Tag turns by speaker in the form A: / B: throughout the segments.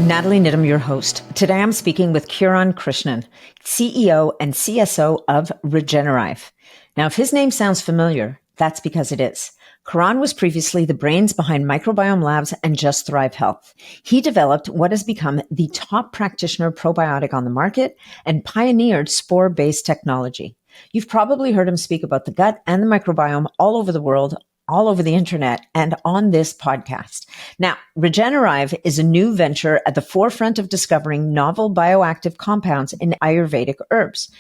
A: I'm Natalie Nidham, your host. Today I'm speaking with Kiran Krishnan, CEO and CSO of Regenerive. Now, if his name sounds familiar, that's because it is. Kiran was previously the brains behind Microbiome Labs and Just Thrive Health. He developed what has become the top practitioner probiotic on the market and pioneered spore-based technology. You've probably heard him speak about the gut and the microbiome all over the world, all over the internet, and on this podcast. Now, Regenerive is a new venture at the forefront of discovering novel bioactive compounds in Ayurvedic herbs.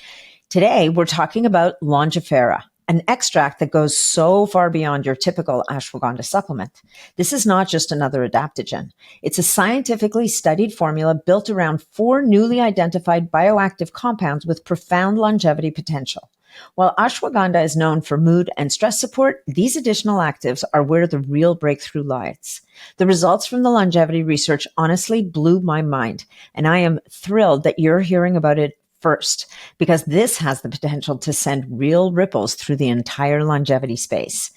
A: Today, we're talking about LongeFera, an extract that goes so far beyond your typical ashwagandha supplement. This is not just another adaptogen. It's a scientifically studied formula built around 4 newly identified bioactive compounds with profound longevity potential. While ashwagandha is known for mood and stress support, these additional actives are where the real breakthrough lies. The results from the longevity research honestly blew my mind, and I am thrilled that you're hearing about it first, because this has the potential to send real ripples through the entire longevity space.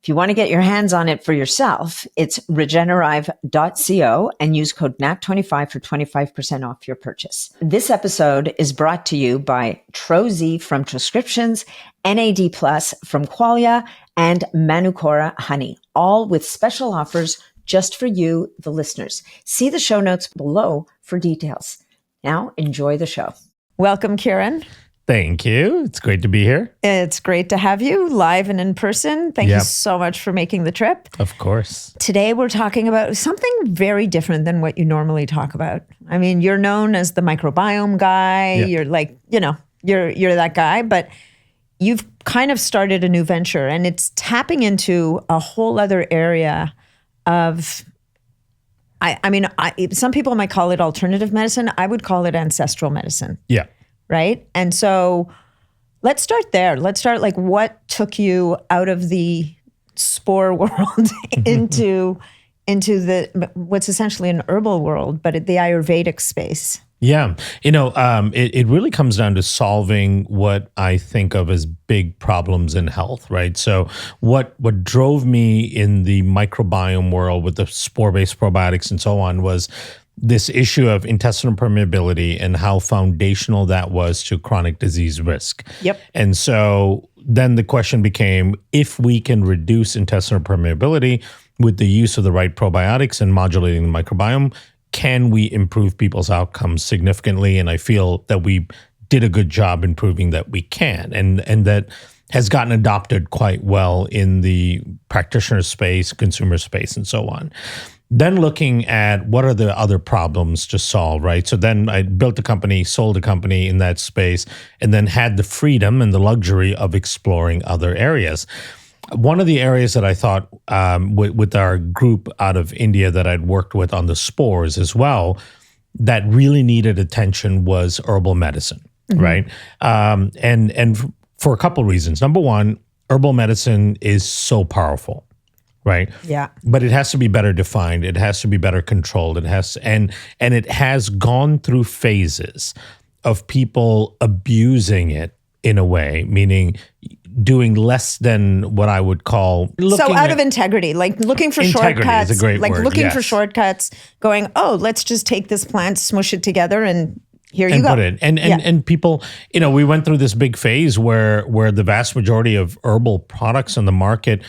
A: If you want to get your hands on it for yourself, it's regenerive.co and use code NAT25 for 25% off your purchase. This episode is brought to you by Troz from Transcriptions, NAD Plus from Qualia, and Manukora Honey, all with special offers just for you, the listeners. See the show notes below for details. Now, enjoy the show. Welcome, Kiran.
B: Thank you. It's great to be here.
A: It's great to have you live and in person. Thank you so much for making the trip.
B: Of course.
A: Today, we're talking about something very different than what you normally talk about. I mean, you're known as the microbiome guy.
B: Yep.
A: You're like, you're that guy, but you've kind of started a new venture, and it's tapping into a whole other area of, some people might call it alternative medicine. I would call it ancestral medicine.
B: Yeah.
A: Right? And so let's start there. Let's start like what took you out of the spore world into the what's essentially an herbal world, but the Ayurvedic space.
B: Yeah. It really comes down to solving what I think of as big problems in health, right? So what drove me in the microbiome world with the spore-based probiotics and so on was this issue of intestinal permeability and how foundational that was to chronic disease risk.
A: Yep.
B: And so then the question became, if we can reduce intestinal permeability with the use of the right probiotics and modulating the microbiome, can we improve people's outcomes significantly? And I feel that we did a good job in proving that we can. And that has gotten adopted quite well in the practitioner space, consumer space, and so on. Then looking at what are the other problems to solve, right? So then I built a company, sold a company in that space, and then had the freedom and the luxury of exploring other areas. One of the areas that I thought with our group out of India that I'd worked with on the spores as well, that really needed attention was herbal medicine, right? And for a couple of reasons. Number one, herbal medicine is so powerful. Right.
A: Yeah.
B: But it has to be better defined. It has to be better controlled. It has and it has gone through phases of people abusing it in a way, meaning doing less than what I would call
A: out of integrity, like looking for shortcuts.
B: Is a great word,
A: looking for shortcuts, going, let's just take this plant, smush it together, and here you go.
B: Put it. And people, we went through this big phase where the vast majority of herbal products on the market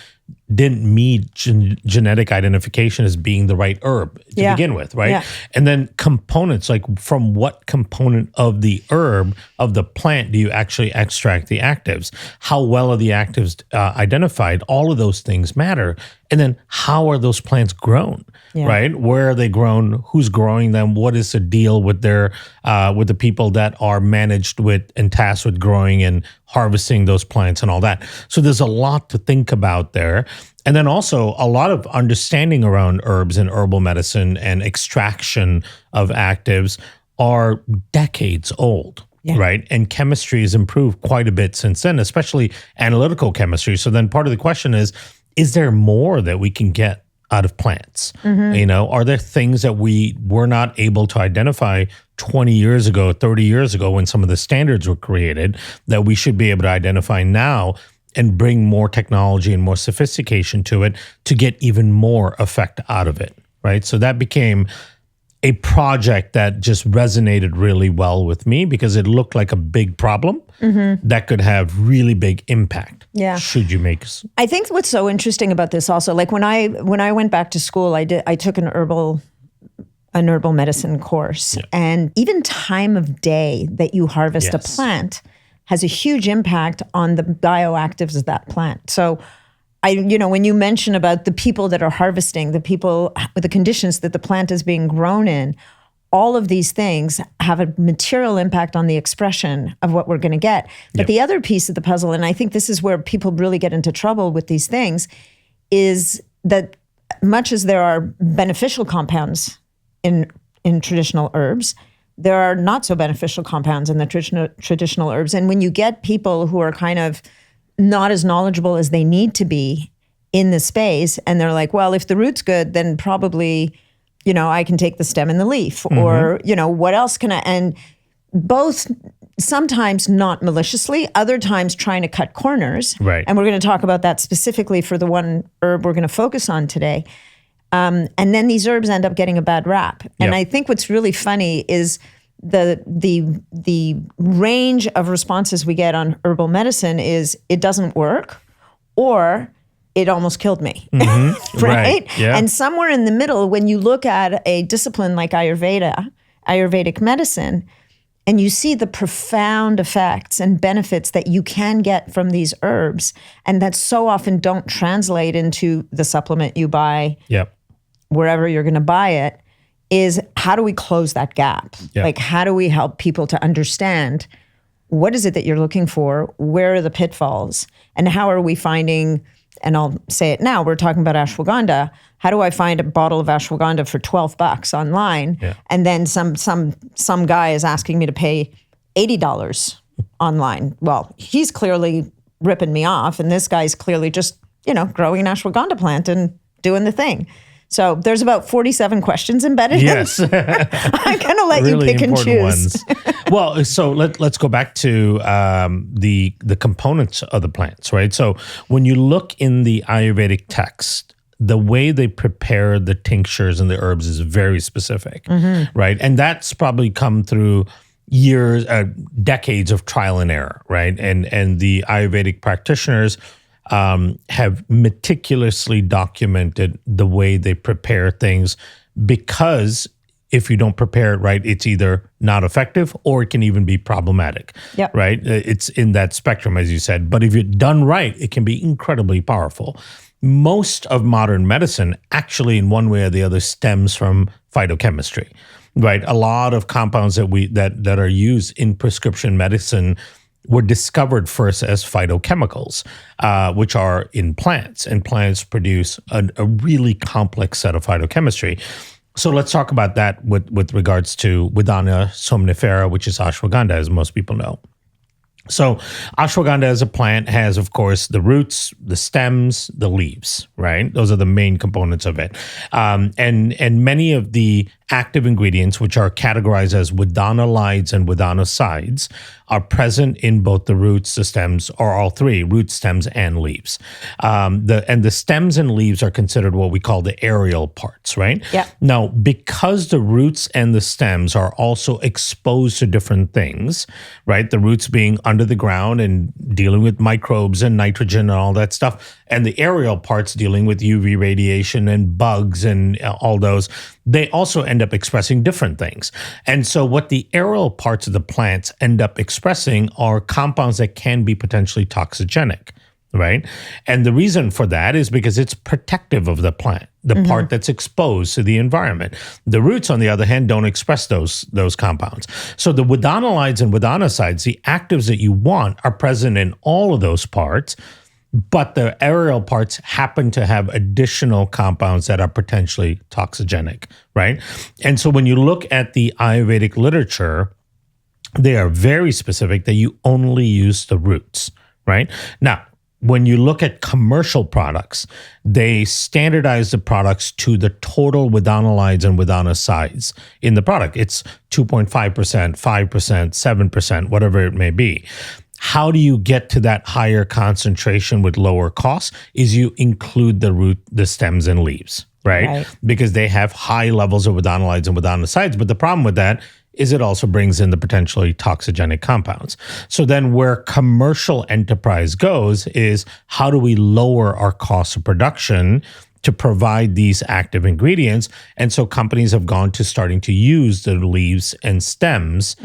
B: didn't meet genetic identification as being the right herb to begin with, right? Yeah. And then components, like from what component of the herb, of the plant, do you actually extract the actives? How well are the actives identified? All of those things matter. And then how are those plants grown, right? Where are they grown? Who's growing them? What is the deal with their with the people that are managed with and tasked with growing and harvesting those plants and all that? So there's a lot to think about there. And then also a lot of understanding around herbs and herbal medicine and extraction of actives are decades old. Yeah. Right. And chemistry has improved quite a bit since then, especially analytical chemistry. So then part of the question is there more that we can get out of plants? Are there things that we were not able to identify 20 years ago, 30 years ago when some of the standards were created that we should be able to identify now and bring more technology and more sophistication to it to get even more effect out of it, right? So that became a project that just resonated really well with me because it looked like a big problem that could have really big impact.
A: Yeah.
B: Should you make?
A: I think what's so interesting about this also, like when I went back to school, I took an herbal medicine course, and even time of day that you harvest a plant has a huge impact on the bioactives of that plant. So when you mention about the people that are harvesting, the people with the conditions that the plant is being grown in, all of these things have a material impact on the expression of what we're going to get. But the other piece of the puzzle, and I think this is where people really get into trouble with these things, is that much as there are beneficial compounds in traditional herbs, there are not so beneficial compounds in the traditional herbs. And when you get people who are kind of not as knowledgeable as they need to be in the space, and they're like, well, if the root's good, then probably, I can take the stem and the leaf, or, what else can I, and both sometimes not maliciously, other times trying to cut corners.
B: Right.
A: And we're going to talk about that specifically for the one herb we're going to focus on today. And then these herbs end up getting a bad rap. And I think what's really funny is the range of responses we get on herbal medicine is it doesn't work, or it almost killed me, right?
B: Yeah.
A: And somewhere in the middle, when you look at a discipline like Ayurvedic medicine, and you see the profound effects and benefits that you can get from these herbs, and that so often don't translate into the supplement you buy wherever you're going to buy it, is how do we close that gap? Like, how do we help people to understand what is it that you're looking for? Where are the pitfalls? And how are we finding, and I'll say it now, we're talking about ashwagandha. How do I find a bottle of ashwagandha for $12 online? And then some guy is asking me to pay $80 online. Well, he's clearly ripping me off, and this guy's clearly just, growing an ashwagandha plant and doing the thing. So there's about 47 questions embedded in.
B: Yes.
A: I'm going to let
B: really
A: you pick and choose.
B: Well, so let's go back to the components of the plants, right? So when you look in the Ayurvedic text, the way they prepare the tinctures and the herbs is very specific, right? And that's probably come through years, decades of trial and error, right? And the Ayurvedic practitioners have meticulously documented the way they prepare things, because if you don't prepare it right, it's either not effective or it can even be problematic, right? It's in that spectrum, as you said. But if you're done right, it can be incredibly powerful. Most of modern medicine actually, in one way or the other, stems from phytochemistry, right? A lot of compounds that are used in prescription medicine were discovered first as phytochemicals, which are in plants, and plants produce a really complex set of phytochemistry. So let's talk about that with regards to Vidana somnifera, which is ashwagandha, as most people know. So ashwagandha as a plant has, of course, the roots, the stems, the leaves, right? Those are the main components of it. And many of the active ingredients, which are categorized as vidanolides and vidanosides, are present in both the roots, the stems, or all three, roots, stems, and leaves. The stems and leaves are considered what we call the aerial parts, right?
A: Yeah.
B: Now, because the roots and the stems are also exposed to different things, right? The roots being under the ground and dealing with microbes and nitrogen and all that stuff, and the aerial parts dealing with UV radiation and bugs and all those, they also end up expressing different things. And so what the aerial parts of the plants end up expressing are compounds that can be potentially toxigenic, right? And the reason for that is because it's protective of the plant, the part that's exposed to the environment. The roots, on the other hand, don't express those compounds. So the vidanolides and vidanosides, the actives that you want, are present in all of those parts, but the aerial parts happen to have additional compounds that are potentially toxigenic, right? And so when you look at the Ayurvedic literature, they are very specific that you only use the roots, right? Now, when you look at commercial products, they standardize the products to the total vidanolides and vidanosides in the product. It's 2.5%, 5%, 7%, whatever it may be. How do you get to that higher concentration with lower costs? Is you include the root, the stems, and leaves, right? Because they have high levels of wadonolides and wadonicides. But the problem with that is it also brings in the potentially toxigenic compounds. So then where commercial enterprise goes is how do we lower our cost of production to provide these active ingredients? And so companies have gone to starting to use the leaves and stems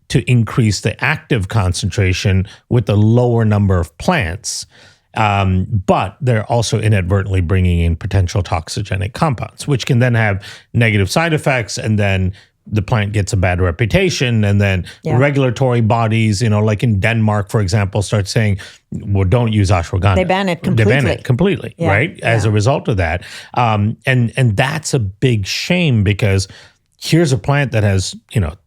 B: to increase the active concentration with the lower number of plants. But they're also inadvertently bringing in potential toxigenic compounds, which can then have negative side effects, and then the plant gets a bad reputation, and then regulatory bodies, like in Denmark, for example, start saying, well, don't use ashwagandha.
A: They ban it completely.
B: They ban it completely, right? As a result of that. And that's a big shame, because here's a plant that has,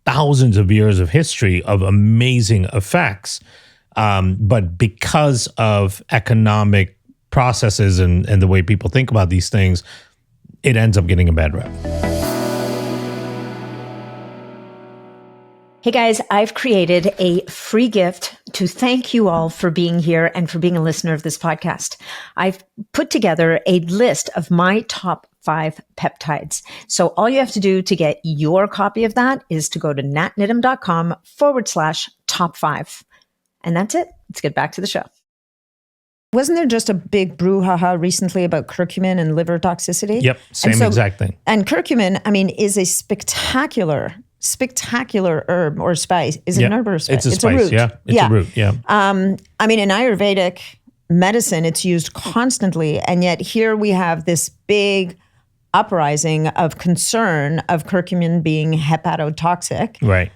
B: thousands of years of history of amazing effects. But because of economic processes and the way people think about these things, it ends up getting a bad rep.
A: Hey guys, I've created a free gift to thank you all for being here and for being a listener of this podcast. I've put together a list of my top 5 peptides. So all you have to do to get your copy of that is to go to natnidham.com/top 5. And that's it. Let's get back to the show. Wasn't there just a big brouhaha recently about curcumin and liver toxicity?
B: Yep, same exact thing.
A: And curcumin, is a spectacular herb or spice. Is it an herb or a spice?
B: It's a spice, root. Yeah. It's a root, yeah.
A: In Ayurvedic medicine, it's used constantly. And yet here we have this big uprising of concern of curcumin being hepatotoxic.
B: Right.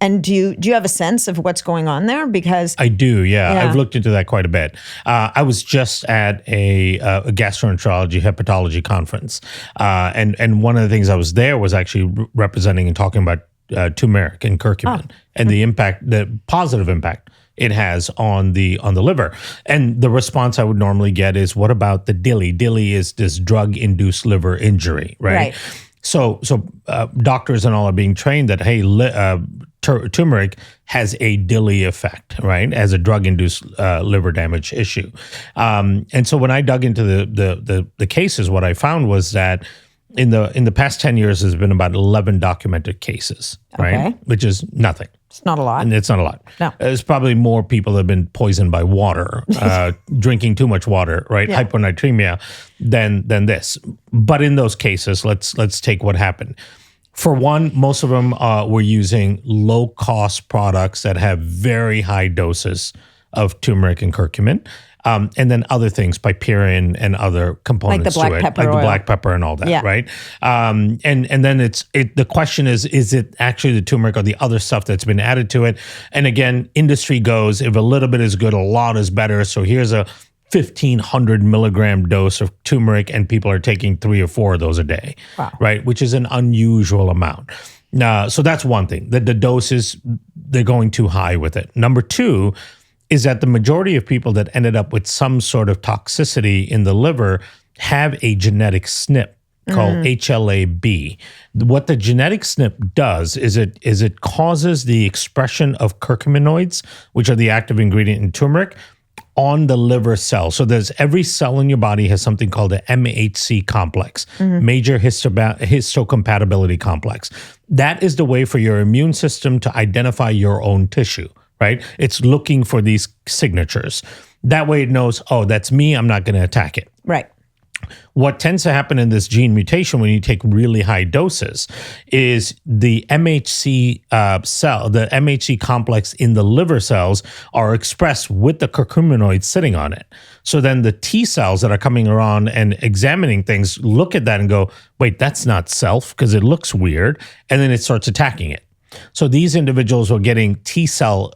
A: And do you have a sense of what's going on there? Because
B: I do, yeah. I've looked into that quite a bit. I was just at a gastroenterology hepatology conference, and one of the things I was there was actually representing and talking about turmeric and curcumin and the impact, the positive impact it has on the liver. And the response I would normally get is, what about the DILI? DILI is this drug-induced liver injury, right? So doctors and all are being trained that, hey, turmeric has a DILI effect, right, as a drug-induced liver damage issue. And so when I dug into the cases, what I found was that in the past 10 years, there's been about 11 documented cases, right, which is nothing.
A: It's not a lot.
B: And it's not a lot.
A: No.
B: There's probably more people that have been poisoned by water, drinking too much water, right? Yeah. Hyponatremia than this. But in those cases, let's take what happened. For one, most of them were using low-cost products that have very high doses of turmeric and curcumin. And then other things, piperine and other components
A: like the black
B: to it,
A: pepper
B: like
A: oil.
B: the black pepper and all that, right? And then the question is it actually the turmeric or the other stuff that's been added to it? And again, industry goes, if a little bit is good, a lot is better. So here's a 1,500 milligram dose of turmeric, and people are taking 3 or 4 of those a day, right? Which is an unusual amount. So that's one thing. The doses, they're going too high with it. Number 2 is that the majority of people that ended up with some sort of toxicity in the liver have a genetic SNP called HLA-B. What the genetic SNP does is it causes the expression of curcuminoids, which are the active ingredient in turmeric, on the liver cell. So there's every cell in your body has something called the MHC complex, major histocompatibility complex. That is the way for your immune system to identify your own tissue, right? It's looking for these signatures. That way it knows, oh, that's me, I'm not going to attack it.
A: Right.
B: What tends to happen in this gene mutation when you take really high doses is the MHC cell, the MHC complex in the liver cells are expressed with the curcuminoid sitting on it. So then the T cells that are coming around and examining things look at that and go, wait, that's not self because it looks weird. And then it starts attacking it. So these individuals are getting T cells,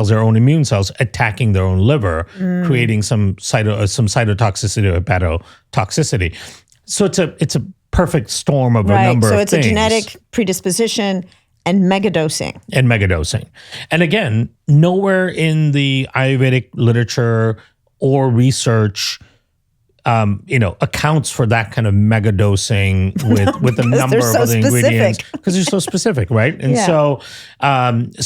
B: their own immune cells, attacking their own liver, creating some cytotoxicity or hepatotoxicity. So it's a perfect storm of a number of things.
A: So it's a genetic predisposition and megadosing.
B: And again, nowhere in the Ayurvedic literature or research accounts for that kind of mega dosing with a number of other ingredients because they're so specific, right? And so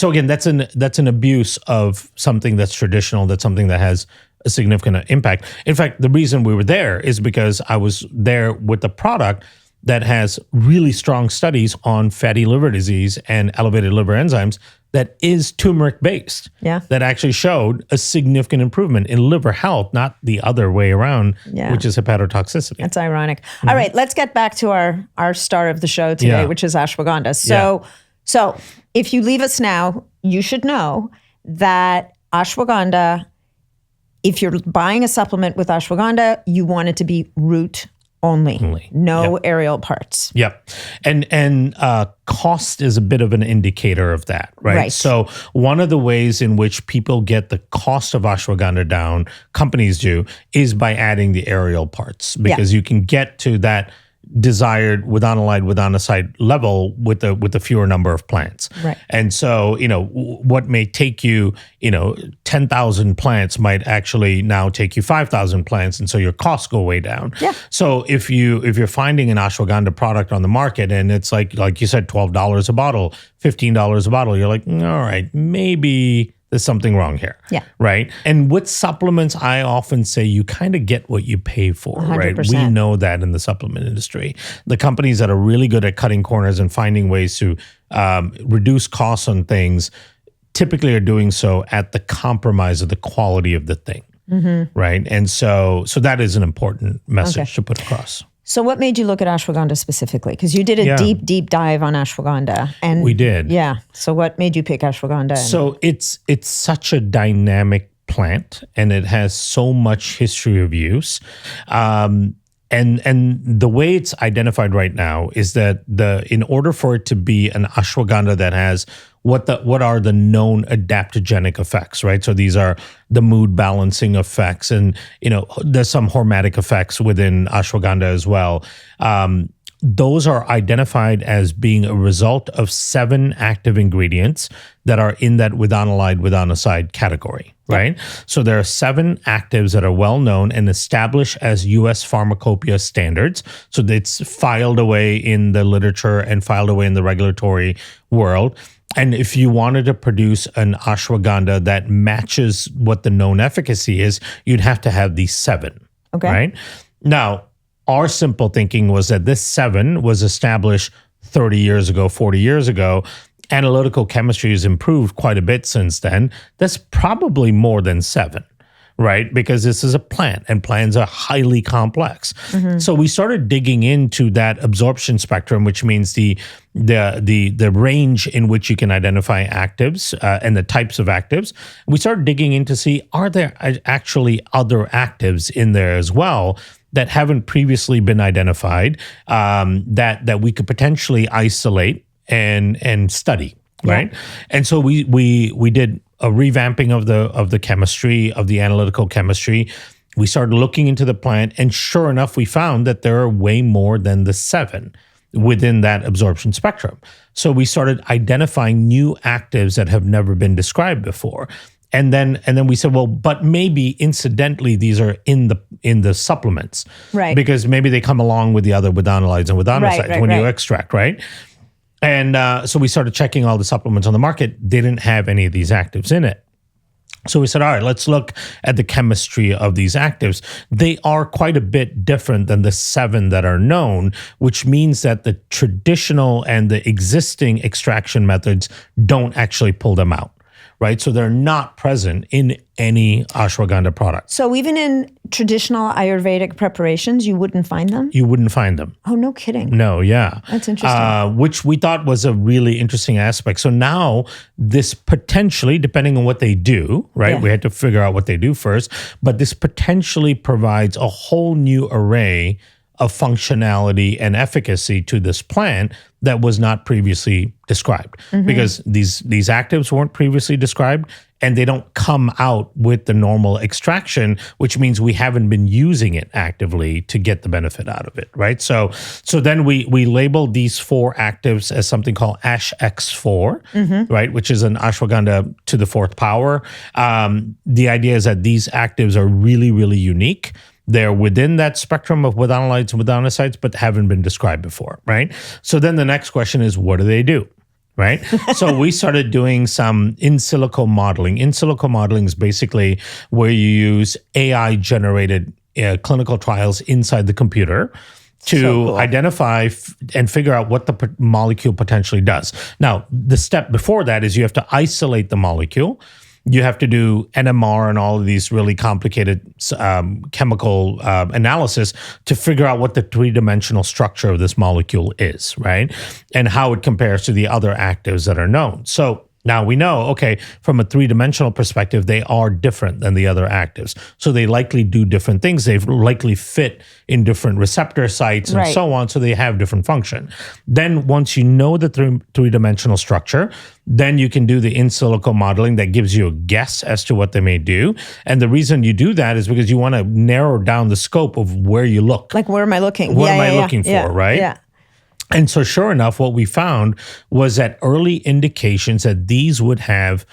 B: again, that's an abuse of something that's traditional, that's something that has a significant impact. In fact, the reason we were there is because I was there with a product that has really strong studies on fatty liver disease and elevated liver enzymes that is turmeric based.
A: Yeah.
B: That actually showed a significant improvement in liver health, not the other way around, which is hepatotoxicity.
A: That's ironic. All right, let's get back to our star of the show today, which is ashwagandha. So if you leave us now, you should know that ashwagandha, if you're buying a supplement with ashwagandha, you want it to be root only. No aerial parts.
B: Yep. And cost is a bit of an indicator of that, right? So one of the ways in which people get the cost of ashwagandha down, companies do, is by adding the aerial parts, because you can get to that desired withanolide level with a fewer number of plants.
A: Right.
B: And so, what may take you, 10,000 plants might actually now take you 5,000 plants. And so your costs go way down.
A: Yeah.
B: So if you're finding an ashwagandha product on the market and it's like you said, $12 a bottle, $15 a bottle, you're like, all right, maybe there's something wrong here.
A: Yeah.
B: Right. And with supplements, I often say you kind of get what you pay for,
A: 100%.
B: right? We know that in the supplement industry. The companies that are really good at cutting corners and finding ways to reduce costs on things typically are doing so at the compromise of the quality of the thing. Right. And so that is an important message to put across.
A: So what made you look at ashwagandha specifically? Because you did a deep dive on ashwagandha. And
B: we did.
A: Yeah. So what made you pick ashwagandha?
B: So it's such a dynamic plant, and it has so much history of use. And the way it's identified right now is that in order for it to be an ashwagandha that has what are the known adaptogenic effects, right? So these are the mood balancing effects, and there's some hormetic effects within ashwagandha as well. Those are identified as being a result of 7 active ingredients that are in that withanolide category, right? So there are 7 actives that are well known and established as U.S. pharmacopoeia standards. So it's filed away in the literature and filed away in the regulatory world. And if you wanted to produce an ashwagandha that matches what the known efficacy is, you'd have to have these 7, right? Now, our simple thinking was that this 7 was established 30 years ago, 40 years ago. Analytical chemistry has improved quite a bit since then. That's probably more than 7, right? Because this is a plant, and plants are highly complex. So we started digging into that absorption spectrum, which means the range in which you can identify actives and the types of actives. We started digging in to see, are there actually other actives in there as well that haven't previously been identified, that we could potentially isolate and study, right? And so we did a revamping of the chemistry, of the analytical chemistry. We started looking into the plant, and sure enough, we found that there are way more than the 7 within that absorption spectrum. So we started identifying new actives that have never been described before. And then we said, well, but maybe incidentally, these are in the supplements,
A: right?
B: Because maybe they come along with the other withanolides and withanosides when you extract, right? And so we started checking all the supplements on the market. They didn't have any of these actives in it. So we said, all right, let's look at the chemistry of these actives. They are quite a bit different than the 7 that are known, which means that the traditional and the existing extraction methods don't actually pull them out. Right? So they're not present in any ashwagandha product.
A: So even in traditional Ayurvedic preparations, you wouldn't find them?
B: You wouldn't find them.
A: Oh, no kidding.
B: No, yeah.
A: That's interesting.
B: Which we thought was a really interesting aspect. So now this potentially, depending on what they do, right? We had to figure out what they do first, but this potentially provides a whole new array of functionality and efficacy to this plant that was not previously described, because these actives weren't previously described, and they don't come out with the normal extraction, which means we haven't been using it actively to get the benefit out of it, right? So then we labeled these 4 actives as something called AshX4, right, which is an ashwagandha to the 4th power. The idea is that these actives are really, really unique. They're within that spectrum of withanolides and withanosides, but haven't been described before, right? So then the next question is, what do they do, right? So we started doing some in silico modeling. In silico modeling is basically where you use AI generated clinical trials inside the computer to
A: So cool.
B: identify and figure out what the molecule potentially does. Now, the step before that is you have to isolate the molecule. You have to do NMR and all of these really complicated chemical analysis to figure out what the three-dimensional structure of this molecule is, right? And how it compares to the other actives that are known. So now we know, okay, from a three-dimensional perspective, they are different than the other actives. So they likely do different things. They likely fit in different receptor sites and so on. So they have different function. Then once you know the three-dimensional structure, then you can do the in silico modeling that gives you a guess as to what they may do. And the reason you do that is because you want to narrow down the scope of where you look.
A: Like, where am I looking?
B: What am I looking for, right?
A: Yeah.
B: And so sure enough, what we found was that early indications that these would have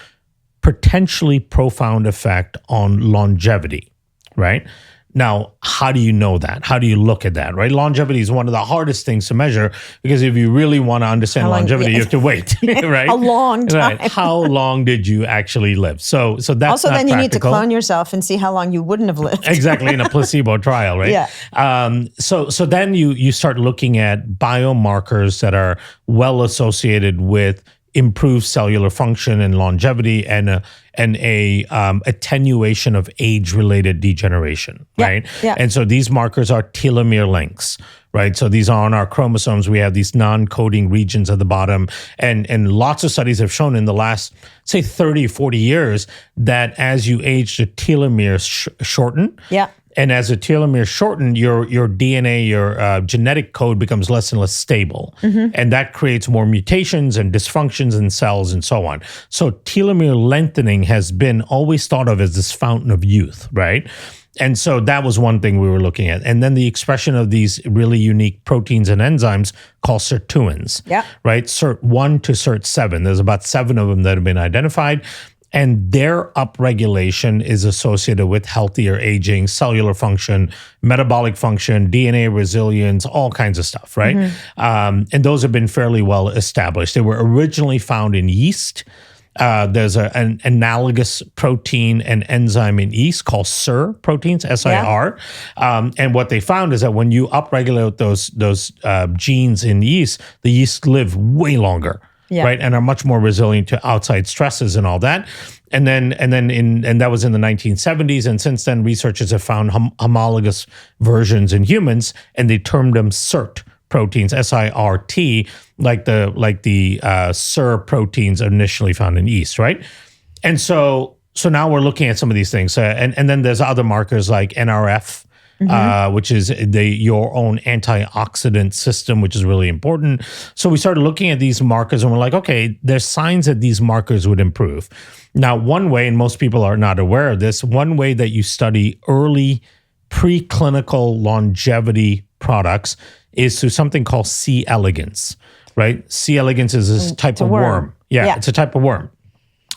B: potentially profound effect on longevity, right? Now, how do you know that? How do you look at that, right? Longevity is one of the hardest things to measure because if you really want to understand longevity, you have to wait, right?
A: A long time.
B: Right. How long did you actually live? So that's
A: also
B: not
A: then you
B: practical.
A: need to clone yourself and see how long you wouldn't have lived.
B: Exactly, in a placebo trial, right?
A: Yeah.
B: So then you start looking at biomarkers that are well associated with improved cellular function and longevity and a attenuation of age-related degeneration, right?
A: Yeah.
B: And so these markers are telomere lengths, right? So these are on our chromosomes. We have these non-coding regions at the bottom. And lots of studies have shown in the last, say, 30, 40 years that as you age, the telomeres shorten.
A: Yeah.
B: And as the telomeres shorten, your DNA, your genetic code becomes less and less stable. And that creates more mutations and dysfunctions in cells and so on. So telomere lengthening has been always thought of as this fountain of youth, right? And so that was one thing we were looking at. And then the expression of these really unique proteins and enzymes called sirtuins, right? SIRT1 to SIRT7. There's about 7 of them that have been identified. And their upregulation is associated with healthier aging, cellular function, metabolic function, DNA resilience, all kinds of stuff, right? And those have been fairly well established. They were originally found in yeast. There's an analogous protein and enzyme in yeast called SIR proteins, SIR. And what they found is that when you upregulate those genes in yeast, the yeast live way longer. Right, and are much more resilient to outside stresses and all that, and that was in the 1970s, and since then researchers have found homologous versions in humans, and they termed them SIRT proteins, SIRT, like the SIR proteins initially found in yeast, right? And so now we're looking at some of these things, and then there's other markers like NRF. Which is your own antioxidant system, which is really important. So we started looking at these markers and we're like, okay, there's signs that these markers would improve. Now, one way, and most people are not aware of this, one way that you study early preclinical longevity products is through something called C. elegans, right? C. elegans is this type of worm. Yeah, it's a type of worm.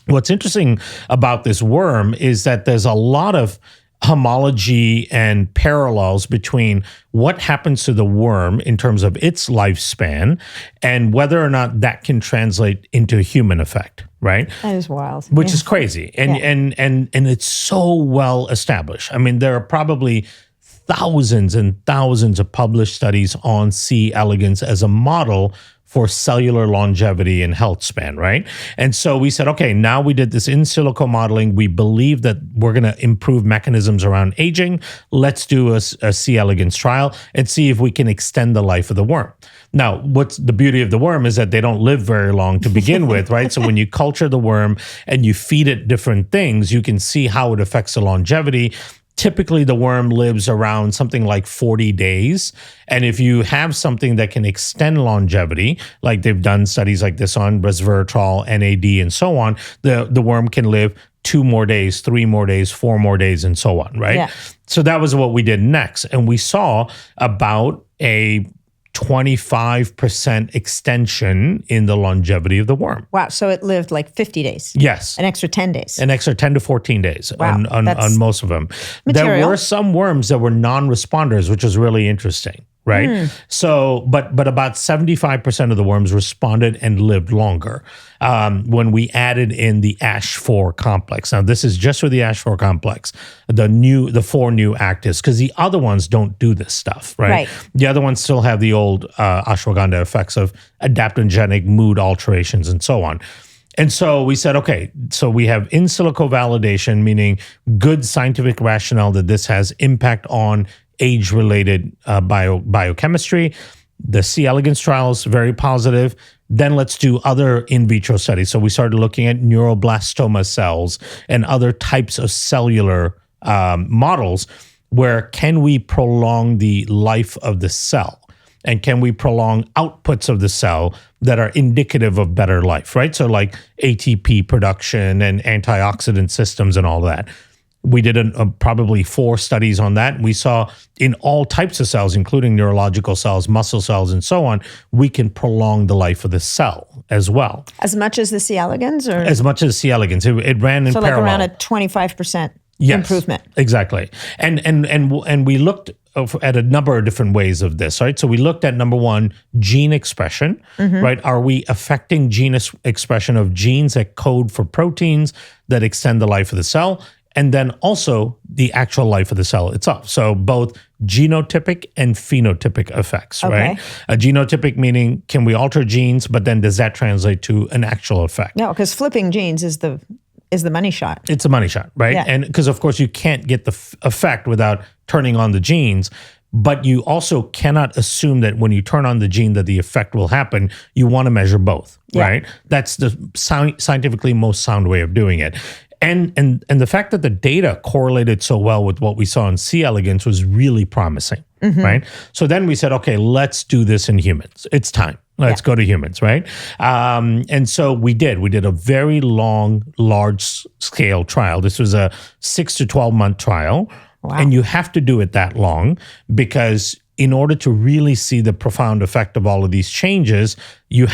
B: What's interesting about this worm is that there's a lot of homology and parallels between what happens to the worm in terms of its lifespan and whether or not that can translate into a human effect, right?
A: That is wild.
B: Which is crazy. And it's so well established. I mean, there are probably thousands and thousands of published studies on C. elegans as a model for cellular longevity and health span, right? And so we said, okay, now we did this in silico modeling. We believe that we're going to improve mechanisms around aging. Let's do a C. elegans trial and see if we can extend the life of the worm. Now, what's the beauty of the worm is that they don't live very long to begin with, right? So when you culture the worm and you feed it different things, you can see how it affects the longevity. Typically, the worm lives around something like 40 days. And if you have something that can extend longevity, like they've done studies like this on resveratrol, NAD, and so on, the worm can live 2 more days, 3 more days, 4 more days, and so on, right?
A: Yeah.
B: So that was what we did next. And we saw about a 25% extension in the longevity of the worm.
A: Wow. So it lived like 50 days.
B: Yes.
A: An extra 10 days.
B: An extra 10 to 14 days
A: Wow,
B: on most of them.
A: material.
B: There were some worms that were non-responders, which was really interesting, right? So, but about 75% of the worms responded and lived longer when we added in the Ash4 complex. Now, this is just for the Ash4 complex, the 4 new actives, because the other ones don't do this stuff, right? The other ones still have the old ashwagandha effects of adaptogenic mood alterations and so on. And so we said, okay, so we have in silico validation, meaning good scientific rationale that this has impact on age-related biochemistry. The C. elegans trial is very positive. Then let's do other in vitro studies. So we started looking at neuroblastoma cells and other types of cellular models where can we prolong the life of the cell? And can we prolong outputs of the cell that are indicative of better life, right? So like ATP production and antioxidant systems and all that. We did probably 4 studies on that. We saw in all types of cells, including neurological cells, muscle cells, and so on, we can prolong the life of the cell as well.
A: As much as the C. elegans? Or?
B: As much as C. elegans. It ran in parallel.
A: So like around a 25% improvement.
B: Exactly. And we looked at a number of different ways of this, right? So we looked at number 1, gene expression, right? Are we affecting gene expression of genes that code for proteins that extend the life of the cell? And then also the actual life of the cell itself. So both genotypic and phenotypic effects, right? A genotypic meaning can we alter genes, but then does that translate to an actual effect?
A: No, because flipping genes is the money shot.
B: It's a money shot, right?
A: Yeah.
B: And because of course you can't get the effect without turning on the genes, but you also cannot assume that when you turn on the gene that the effect will happen. You want to measure both, right? That's the scientifically most sound way of doing it. And the fact that the data correlated so well with what we saw in C. elegans was really promising, right? So then we said, okay, let's do this in humans. It's time. Let's go to humans, right? And so we did. We did a very long, large-scale trial. This was a 6 to 12-month trial. Wow. And you have to do it that long because in order to really see the profound effect of all of these changes, you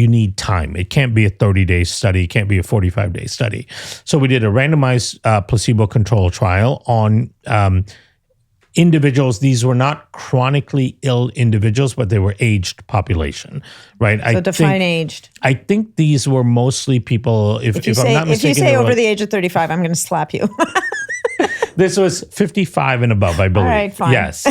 B: need time. It can't be a 30-day study. It can't be a 45-day study. So we did a randomized placebo-controlled trial on individuals. These were not chronically ill individuals, but they were aged population, right?
A: So define aged.
B: I think these were mostly people, if I'm not mistaken.
A: If you say over the age of 35, I'm going to slap you.
B: This was 55 and above, I believe.
A: All right, fine.
B: Yes.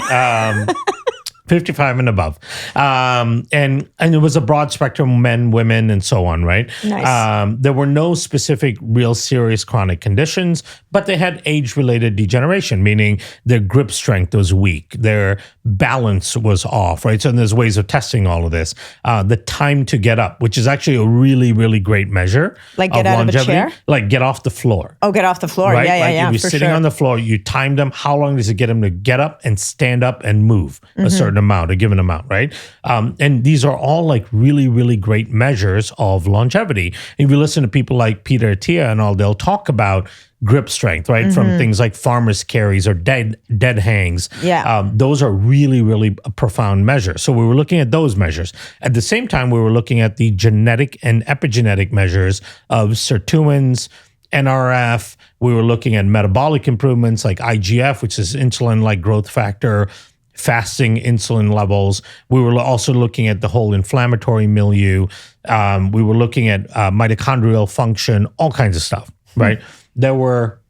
B: 55 and above. And it was a broad spectrum, men, women, and so on, right?
A: Nice.
B: There were no specific real serious chronic conditions, but they had age-related degeneration, meaning their grip strength was weak, their balance was off, right? So there's ways of testing all of this. The time to get up, which is actually a really, really great measure
A: like get out of a chair?
B: Like get off the floor.
A: Oh, get off the floor.
B: Right?
A: Yeah,
B: If you're sitting on the floor, you timed them. How long does it get them to get up and stand up and move a certain amount, a given amount, right? And these are all like really, really great measures of longevity. If you listen to people like Peter Attia and all, they'll talk about grip strength, right? From things like farmer's carries or dead hangs.
A: Yeah.
B: Those are really, really profound measures. So we were looking at those measures. At the same time, we were looking at the genetic and epigenetic measures of sirtuins, NRF. We were looking at metabolic improvements like IGF, which is insulin-like growth factor, fasting insulin levels. We were also looking at the whole inflammatory milieu. We were looking at mitochondrial function, all kinds of stuff, right? There were